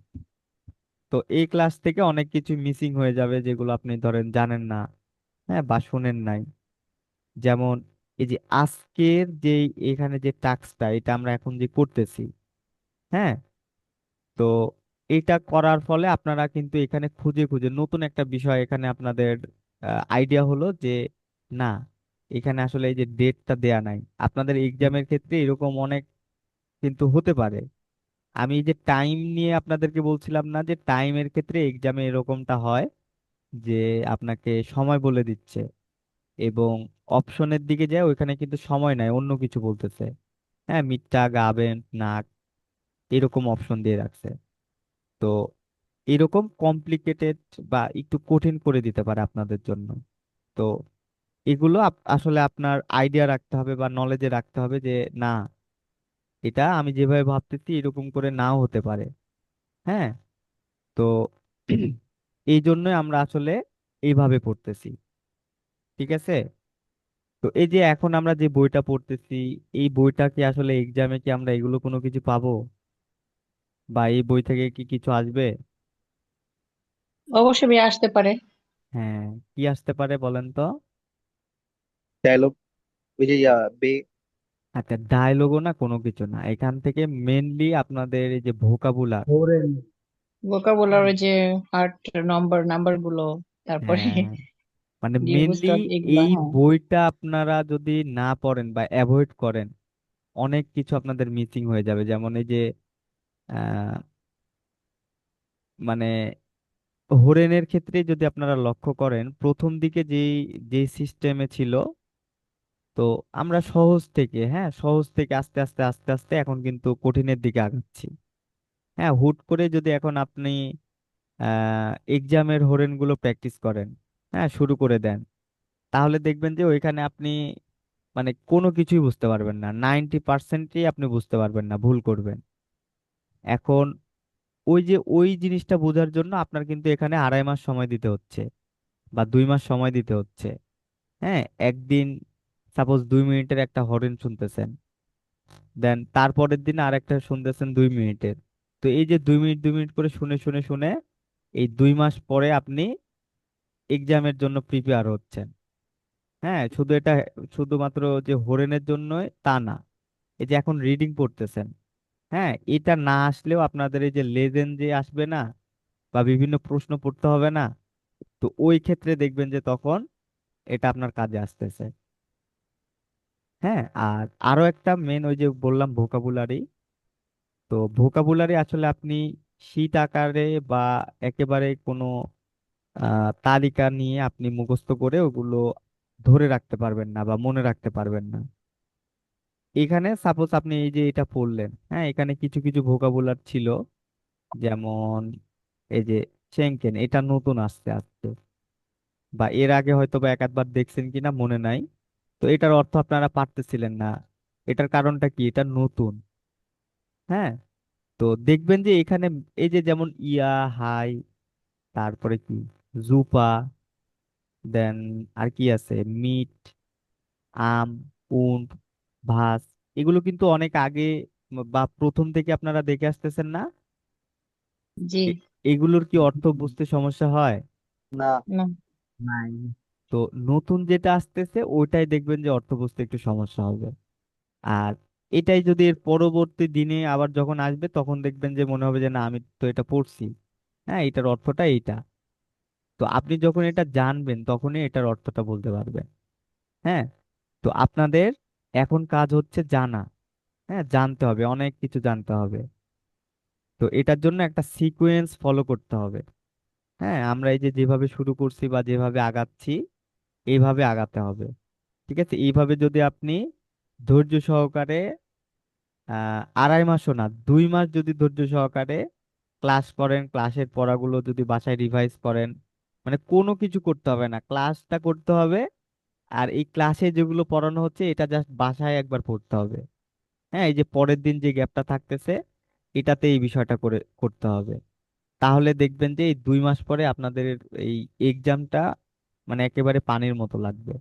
[SPEAKER 1] তো এই ক্লাস থেকে অনেক কিছু মিসিং হয়ে যাবে যেগুলো আপনি ধরেন জানেন না, হ্যাঁ, বা শুনেন নাই। যেমন এই যে আজকের যে এখানে যে টাস্কটা এটা আমরা এখন যে করতেছি, হ্যাঁ, তো এটা করার ফলে আপনারা কিন্তু এখানে খুঁজে খুঁজে নতুন একটা বিষয় এখানে আপনাদের আইডিয়া হলো যে না, এখানে আসলে এই যে ডেটটা দেয়া নাই। আপনাদের এক্সামের ক্ষেত্রে এরকম অনেক কিন্তু হতে পারে। আমি এই যে টাইম নিয়ে আপনাদেরকে বলছিলাম না যে টাইমের ক্ষেত্রে এক্সামে এরকমটা হয় যে আপনাকে সময় বলে দিচ্ছে, এবং অপশনের দিকে যায় ওইখানে কিন্তু সময় নাই, অন্য কিছু বলতেছে। হ্যাঁ, মিথ্যা, গাবেন, নাক, এরকম অপশন দিয়ে রাখছে। তো এরকম কমপ্লিকেটেড বা একটু কঠিন করে দিতে পারে আপনাদের জন্য। তো এগুলো আসলে আপনার আইডিয়া রাখতে হবে বা নলেজে রাখতে হবে যে না, এটা আমি যেভাবে ভাবতেছি এরকম করে নাও হতে পারে। হ্যাঁ। তো এই জন্যই আমরা আসলে এইভাবে পড়তেছি। ঠিক আছে। তো এই যে এখন আমরা যে বইটা পড়তেছি, এই বইটা কি আসলে এক্সামে কি আমরা এগুলো কোনো কিছু পাবো, বা এই বই থেকে কি কিছু আসবে?
[SPEAKER 14] অবশ্যই ভাইয়া আসতে পারে।
[SPEAKER 1] হ্যাঁ, কি আসতে পারে বলেন তো?
[SPEAKER 2] ডায়লগ, ওই যে বে।
[SPEAKER 1] আচ্ছা, ডায়লগও না, কোনো কিছু না, এখান থেকে মেনলি আপনাদের এই যে ভোকাবুলার।
[SPEAKER 7] ধরেন
[SPEAKER 14] ভোকাবুলারি, যে হার্ট নাম্বার গুলো, তারপরে
[SPEAKER 1] হ্যাঁ, মানে মেনলি
[SPEAKER 14] দীর্ঘস্থ এগুলো,
[SPEAKER 1] এই
[SPEAKER 14] হ্যাঁ।
[SPEAKER 1] বইটা আপনারা যদি না পড়েন বা অ্যাভয়েড করেন, অনেক কিছু আপনাদের মিসিং হয়ে যাবে। যেমন এই যে আহ, মানে হরেনের ক্ষেত্রে যদি আপনারা লক্ষ্য করেন, প্রথম দিকে যে সিস্টেমে ছিল, তো আমরা সহজ থেকে, হ্যাঁ, সহজ থেকে আস্তে আস্তে আস্তে আস্তে এখন কিন্তু কঠিনের দিকে আগাচ্ছি। হ্যাঁ, হুট করে যদি এখন আপনি এক্সামের হরেনগুলো প্র্যাকটিস করেন, হ্যাঁ, শুরু করে দেন, তাহলে দেখবেন যে ওইখানে আপনি মানে কোনো কিছুই বুঝতে পারবেন না, 90%ই আপনি বুঝতে পারবেন না, ভুল করবেন। এখন ওই যে ওই জিনিসটা বোঝার জন্য আপনার কিন্তু এখানে 2.5 মাস সময় দিতে হচ্ছে বা 2 মাস সময় দিতে হচ্ছে। হ্যাঁ, একদিন সাপোজ 2 মিনিটের একটা হরেন শুনতেছেন, দেন তারপরের দিন আরেকটা শুনতেছেন 2 মিনিটের। তো এই যে 2 মিনিট 2 মিনিট করে শুনে শুনে শুনে এই 2 মাস পরে আপনি এক্সামের জন্য প্রিপেয়ার হচ্ছেন। হ্যাঁ, শুধু এটা শুধুমাত্র যে হরেনের জন্যই তা না, এই যে এখন রিডিং পড়তেছেন, হ্যাঁ, এটা না আসলেও আপনাদের এই যে লেজেন্ড যে আসবে না, বা বিভিন্ন প্রশ্ন পড়তে হবে না, তো ওই ক্ষেত্রে দেখবেন যে তখন এটা আপনার কাজে আসতেছে। হ্যাঁ, আর আরো একটা মেন, ওই যে বললাম ভোকাবুলারি। তো ভোকাবুলারি আসলে আপনি শীট আকারে বা একেবারে কোনো তালিকা নিয়ে আপনি মুখস্থ করে ওগুলো ধরে রাখতে পারবেন না বা মনে রাখতে পারবেন না। এখানে সাপোজ আপনি এই যে এটা পড়লেন, হ্যাঁ, এখানে কিছু কিছু ভোকাবুলার ছিল, যেমন এই যে চেঙ্কেন, এটা নতুন আসছে আজকে, বা এর আগে হয়তো বা এক আধবার দেখছেন কিনা মনে নাই। তো এটার অর্থ আপনারা পারতেছিলেন না, এটার কারণটা কি? এটা নতুন। হ্যাঁ। তো দেখবেন যে এখানে এই যে যেমন ইয়া, হাই, তারপরে কি জুপা, দেন আর কি আছে, মিট, আম, উন্ড, ভাস, এগুলো কিন্তু অনেক আগে বা প্রথম থেকে আপনারা দেখে আসতেছেন না।
[SPEAKER 14] জি।
[SPEAKER 1] এগুলোর কি অর্থ বুঝতে সমস্যা হয়?
[SPEAKER 2] না।
[SPEAKER 14] না।
[SPEAKER 7] নাই।
[SPEAKER 1] তো নতুন যেটা আসতেছে ওইটাই দেখবেন যে অর্থ বুঝতে একটু সমস্যা হবে। আর এটাই যদি এর পরবর্তী দিনে আবার যখন আসবে তখন দেখবেন যে মনে হবে যে না, আমি তো এটা পড়ছি, হ্যাঁ, এটার অর্থটা এইটা। তো আপনি যখন এটা জানবেন তখনই এটার অর্থটা বলতে পারবেন। হ্যাঁ। তো আপনাদের এখন কাজ হচ্ছে জানা। হ্যাঁ, জানতে হবে, অনেক কিছু জানতে হবে। তো এটার জন্য একটা সিকোয়েন্স ফলো করতে হবে। হ্যাঁ, আমরা এই যে যেভাবে শুরু করছি বা যেভাবে আগাচ্ছি, এইভাবে আগাতে হবে। ঠিক আছে, এইভাবে যদি আপনি ধৈর্য সহকারে 2.5 মাসও না, 2 মাস যদি ধৈর্য সহকারে ক্লাস করেন, ক্লাসের পড়াগুলো যদি বাসায় রিভাইজ করেন, মানে কোনো কিছু করতে হবে না, ক্লাসটা করতে হবে। আর এই ক্লাসে যেগুলো পড়ানো হচ্ছে এটা জাস্ট বাসায় একবার পড়তে হবে। হ্যাঁ, এই যে পরের দিন যে গ্যাপটা থাকতেছে, এটাতে এই বিষয়টা করে করতে হবে। তাহলে দেখবেন যে এই 2 মাস পরে আপনাদের এই এক্সামটা মানে একেবারে পানির মতো লাগবে।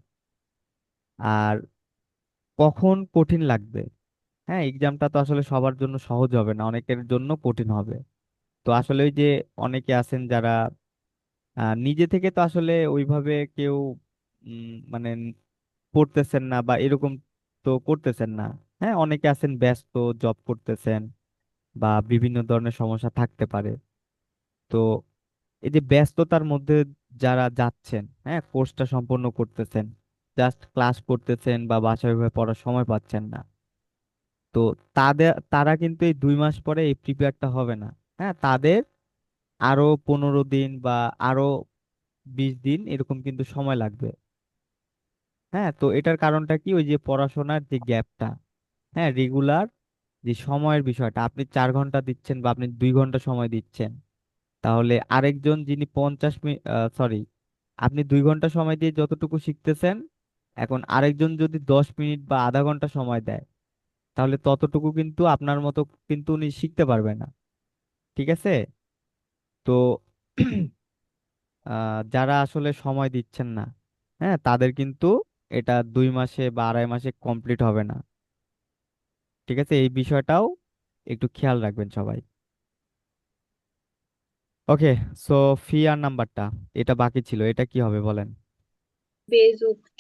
[SPEAKER 1] আর কখন কঠিন লাগবে? হ্যাঁ, এক্সামটা তো আসলে সবার জন্য সহজ হবে না, অনেকের জন্য কঠিন হবে। তো আসলে ওই যে অনেকে আছেন যারা নিজে থেকে তো আসলে ওইভাবে কেউ মানে পড়তেছেন না বা এরকম তো করতেছেন না। হ্যাঁ, অনেকে আছেন ব্যস্ত, জব করতেছেন বা বিভিন্ন ধরনের সমস্যা থাকতে পারে। তো এই যে ব্যস্ততার মধ্যে যারা যাচ্ছেন, হ্যাঁ, কোর্সটা সম্পন্ন করতেছেন, জাস্ট ক্লাস করতেছেন বা বাসায় ওইভাবে পড়ার সময় পাচ্ছেন না, তো তারা কিন্তু এই 2 মাস পরে এই প্রিপেয়ারটা হবে না। হ্যাঁ, তাদের আরো 15 দিন বা আরো 20 দিন এরকম কিন্তু সময় লাগবে। হ্যাঁ, তো এটার কারণটা কি, ওই যে পড়াশোনার যে গ্যাপটা, হ্যাঁ, রেগুলার যে সময়ের বিষয়টা, আপনি 4 ঘন্টা দিচ্ছেন বা আপনি 2 ঘন্টা সময় দিচ্ছেন, তাহলে আরেকজন যিনি 50 মিনিট, সরি, আপনি 2 ঘন্টা সময় দিয়ে যতটুকু শিখতেছেন, এখন আরেকজন যদি 10 মিনিট বা আধা ঘন্টা সময় দেয়, তাহলে ততটুকু কিন্তু আপনার মতো কিন্তু উনি শিখতে পারবে না। ঠিক আছে? তো যারা আসলে সময় দিচ্ছেন না, হ্যাঁ, তাদের কিন্তু এটা 2 মাসে বা আড়াই মাসে কমপ্লিট হবে না। ঠিক আছে, এই বিষয়টাও একটু খেয়াল রাখবেন সবাই। ওকে, সো ফি আর নাম্বারটা, এটা বাকি ছিল, এটা কি হবে বলেন?
[SPEAKER 8] বেজুক্ত।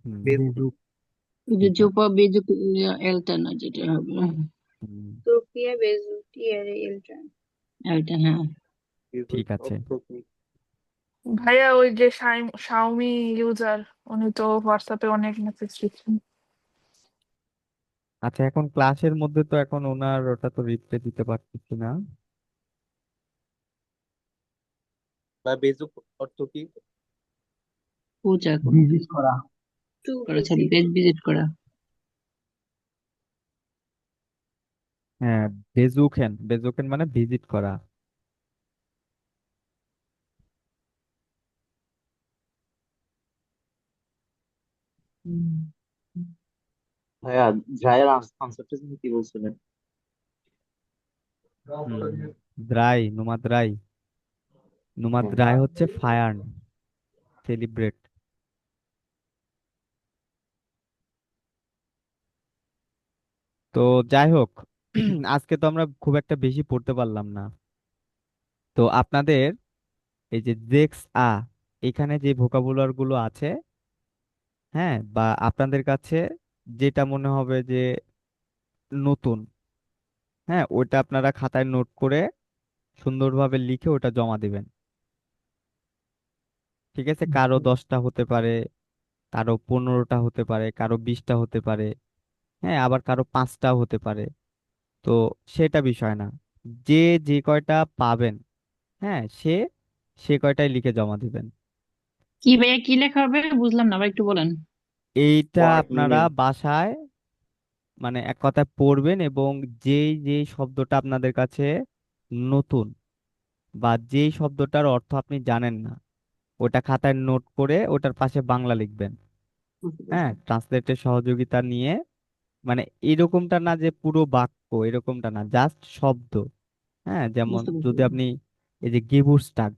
[SPEAKER 1] হুম,
[SPEAKER 7] বেজুক।
[SPEAKER 1] ঠিক আছে।
[SPEAKER 16] জোপা বেজুক এলটা না যেটা হবে
[SPEAKER 1] হুম,
[SPEAKER 8] সোফিয়া বেজুক্ত ইয়ারে ইলটান।
[SPEAKER 16] এলটা, হ্যাঁ।
[SPEAKER 1] ঠিক আছে।
[SPEAKER 17] ভাইয়া ওই যে শাওমি ইউজার, উনি তো হোয়াটসঅ্যাপে অনেক মেসেজ দিচ্ছেন।
[SPEAKER 1] আচ্ছা, এখন ক্লাসের মধ্যে তো এখন ওনার ওটা তো রিপ্লাই দিতে পারতেছি না।
[SPEAKER 2] বা বেজুক অর্থ কি?
[SPEAKER 16] পূজা
[SPEAKER 7] ভিজিট করা।
[SPEAKER 8] টু
[SPEAKER 16] করেছে,
[SPEAKER 8] ভিজিট।
[SPEAKER 16] পেজ ভিজিট করা।
[SPEAKER 1] হ্যাঁ, বেজুকেন, বেজুকেন মানে ভিজিট করা।
[SPEAKER 3] ভাইয়া, ড্রায়ের আনসারটা কি বলছিলেন?
[SPEAKER 1] হুম, দ্রাই, নুমাদ্রাই। নুমাদ্রাই হচ্ছে ফায়ার্ন, সেলিব্রেট। তো যাই হোক, আজকে তো আমরা খুব একটা বেশি পড়তে পারলাম না। তো আপনাদের এই যে জেক্স এখানে যে ভোকাবুলার গুলো আছে, হ্যাঁ, বা আপনাদের কাছে যেটা মনে হবে যে নতুন, হ্যাঁ, ওইটা আপনারা খাতায় নোট করে সুন্দরভাবে লিখে ওটা জমা দিবেন। ঠিক আছে? কারো 10টা হতে পারে, কারো 15টা হতে পারে, কারো 20টা হতে পারে, হ্যাঁ, আবার কারো 5টাও হতে পারে। তো সেটা বিষয় না, যে যে কয়টা পাবেন, হ্যাঁ, সে কয়টাই লিখে জমা দিবেন।
[SPEAKER 16] কি ভাইয়া, কি লেখা হবে বুঝলাম না, আবার একটু বলেন।
[SPEAKER 1] এইটা
[SPEAKER 3] ওয়ার্ড
[SPEAKER 1] আপনারা
[SPEAKER 3] মিনিং।
[SPEAKER 1] বাসায় মানে এক কথায় পড়বেন, এবং যেই যেই শব্দটা আপনাদের কাছে নতুন বা যেই শব্দটার অর্থ আপনি জানেন না, ওটা খাতায় নোট করে ওটার পাশে বাংলা লিখবেন।
[SPEAKER 16] বুঝতে
[SPEAKER 1] হ্যাঁ,
[SPEAKER 16] পারছি।
[SPEAKER 1] ট্রান্সলেটের সহযোগিতা নিয়ে, মানে এরকমটা না যে পুরো বাক্য, এরকমটা না, জাস্ট শব্দ। হ্যাঁ, যেমন
[SPEAKER 16] বুঝতে পারছি।
[SPEAKER 1] যদি আপনি এই যে গেবুরস্টাগ,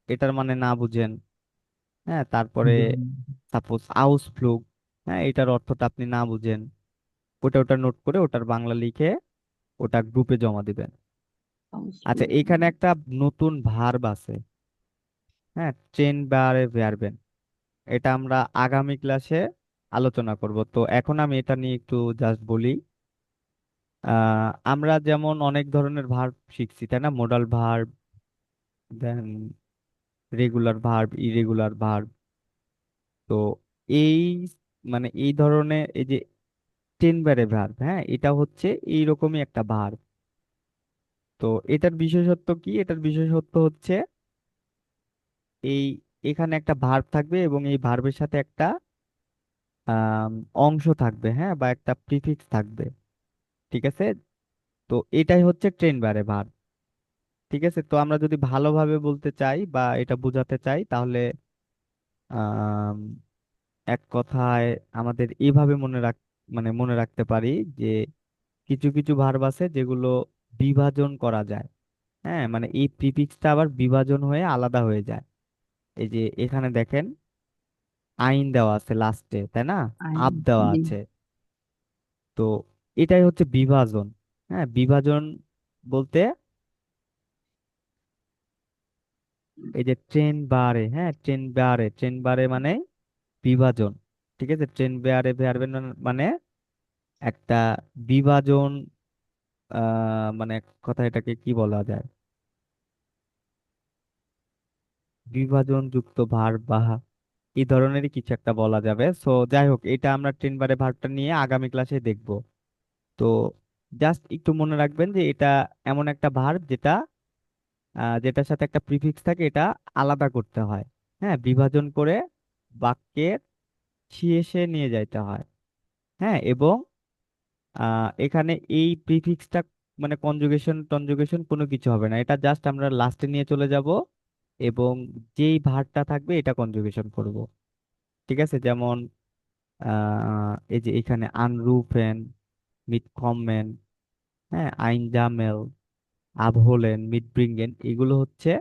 [SPEAKER 1] এটার মানে না বুঝেন, হ্যাঁ, তারপরে সাপোজ আউসফ্লুগ, হ্যাঁ, এটার অর্থটা আপনি না বুঝেন, ওটা নোট করে ওটার বাংলা লিখে ওটা গ্রুপে জমা দিবেন। আচ্ছা, এখানে একটা নতুন ভার্ব আছে, হ্যাঁ, ট্রেন বারে ভার্বেন। এটা আমরা আগামী ক্লাসে আলোচনা করব। তো এখন আমি এটা নিয়ে একটু জাস্ট বলি। আমরা যেমন অনেক ধরনের ভার্ব শিখছি, তাই না? মোডাল ভার্ব, দেন রেগুলার ভার্ব, ইরেগুলার ভার্ব। তো এই মানে এই ধরনের এই যে টেন বারে ভার্ব, হ্যাঁ, এটা হচ্ছে এইরকমই একটা ভার্ব। তো এটার বিশেষত্ব কি? এটার বিশেষত্ব হচ্ছে এই এখানে একটা ভার্ব থাকবে এবং এই ভার্বের সাথে একটা আম, অংশ থাকবে, হ্যাঁ, বা একটা প্রিফিক্স থাকবে। ঠিক আছে? তো এটাই হচ্ছে ট্রেন বারে ভার্ব। ঠিক আছে, তো আমরা যদি ভালোভাবে বলতে চাই বা এটা বোঝাতে চাই, তাহলে আম, এক কথায় আমাদের এইভাবে মনে রাখতে পারি যে কিছু কিছু ভার্ব আছে যেগুলো বিভাজন করা যায়। হ্যাঁ, মানে এই প্রিফিক্সটা আবার বিভাজন হয়ে আলাদা হয়ে যায়। এই যে এখানে দেখেন, আইন দেওয়া আছে লাস্টে, তাই না? আপ দেওয়া
[SPEAKER 16] জি।
[SPEAKER 1] আছে। তো এটাই হচ্ছে বিভাজন। হ্যাঁ, বিভাজন বলতে এই যে ট্রেন বারে, হ্যাঁ, ট্রেন বারে মানে বিভাজন। ঠিক আছে, ট্রেন বারে ভার্বেন মানে একটা বিভাজন, মানে এক কথা এটাকে কি বলা যায়, বিভাজন যুক্ত ভার্ব বা এই ধরনেরই কিছু একটা বলা যাবে। সো যাই হোক, এটা আমরা ট্রেন বারে ভার্বটা নিয়ে আগামী ক্লাসে দেখব। তো জাস্ট একটু মনে রাখবেন যে এটা এমন একটা ভার্ব যেটার সাথে একটা প্রিফিক্স থাকে, এটা আলাদা করতে হয়। হ্যাঁ, বিভাজন করে বাক্যের শেষে নিয়ে যাইতে হয়। হ্যাঁ, এবং এখানে এই প্রিফিক্সটা মানে কনজুগেশন টনজুগেশন কোনো কিছু হবে না, এটা জাস্ট আমরা লাস্টে নিয়ে চলে যাব এবং যেই ভার্বটা থাকবে এটা কনজুগেশন করব। ঠিক আছে, যেমন এই যে এখানে আনরুফেন, মিট কমমেন, হ্যাঁ, আইনজামেল, আবহোলেন, মিট ব্রিঙ্গেন, এগুলো হচ্ছে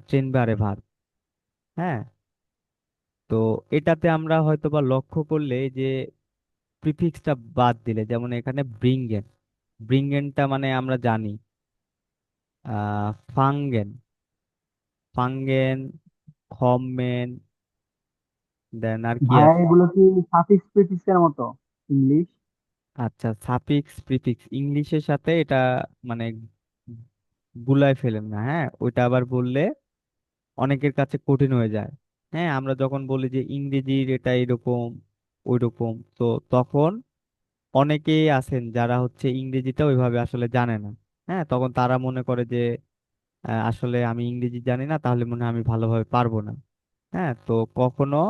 [SPEAKER 1] ট্রেনবারে ভার্ব। হ্যাঁ, তো এটাতে আমরা হয়তো বা লক্ষ্য করলে এই যে প্রিফিক্সটা বাদ দিলে, যেমন এখানে ব্রিঙ্গেন, ব্রিঙ্গেনটা মানে আমরা জানি ফাঙ্গেন, ফাঙ্গেন, খমেন, দেন আর কি
[SPEAKER 7] ভাইয়া
[SPEAKER 1] আছে?
[SPEAKER 7] এগুলো কি সাফিক্স প্রিফিক্সের মতো ইংলিশ?
[SPEAKER 1] আচ্ছা, সাফিক্স প্রিফিক্স ইংলিশের সাথে এটা মানে গুলায় ফেলেন না, হ্যাঁ, ওইটা আবার বললে অনেকের কাছে কঠিন হয়ে যায়। হ্যাঁ, আমরা যখন বলি যে ইংরেজির এটা এরকম ওইরকম, তো তখন অনেকেই আছেন যারা হচ্ছে ইংরেজিটা ওইভাবে আসলে জানে না। হ্যাঁ, তখন তারা মনে করে যে আসলে আমি ইংরেজি জানি না, তাহলে মনে হয় আমি ভালোভাবে পারবো না। হ্যাঁ, তো কখনো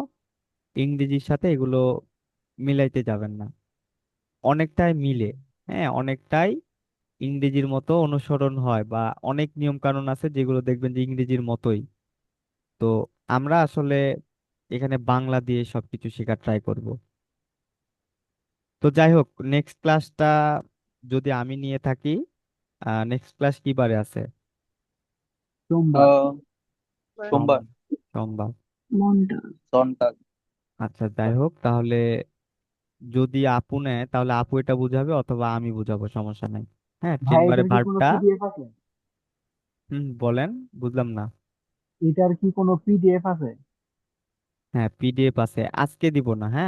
[SPEAKER 1] ইংরেজির সাথে এগুলো মিলাইতে যাবেন না, অনেকটাই মিলে। হ্যাঁ, অনেকটাই ইংরেজির মতো অনুসরণ হয়, বা অনেক নিয়ম কানুন আছে যেগুলো দেখবেন যে ইংরেজির মতোই। তো আমরা আসলে এখানে বাংলা দিয়ে সবকিছু শেখার ট্রাই করব। তো যাই হোক, নেক্সট ক্লাসটা যদি আমি নিয়ে থাকি, নেক্সট ক্লাস কি বারে আছে?
[SPEAKER 7] সোমবার।
[SPEAKER 2] সোমবার।
[SPEAKER 1] সোমবার।
[SPEAKER 8] মনটা
[SPEAKER 2] সন্টাগ।
[SPEAKER 1] আচ্ছা, যাই হোক, তাহলে যদি আপু নেয় তাহলে আপু এটা বুঝাবে অথবা আমি বুঝাবো, সমস্যা নাই। হ্যাঁ,
[SPEAKER 7] ভাই
[SPEAKER 1] চেম্বারে
[SPEAKER 7] এটার কি কোনো
[SPEAKER 1] ভার্বটা।
[SPEAKER 7] পিডিএফ আছে?
[SPEAKER 1] বলেন, বুঝলাম না।
[SPEAKER 7] এটার কি কোনো পিডিএফ আছে?
[SPEAKER 1] হ্যাঁ, পিডিএফ আছে, আজকে দিব না, হ্যাঁ।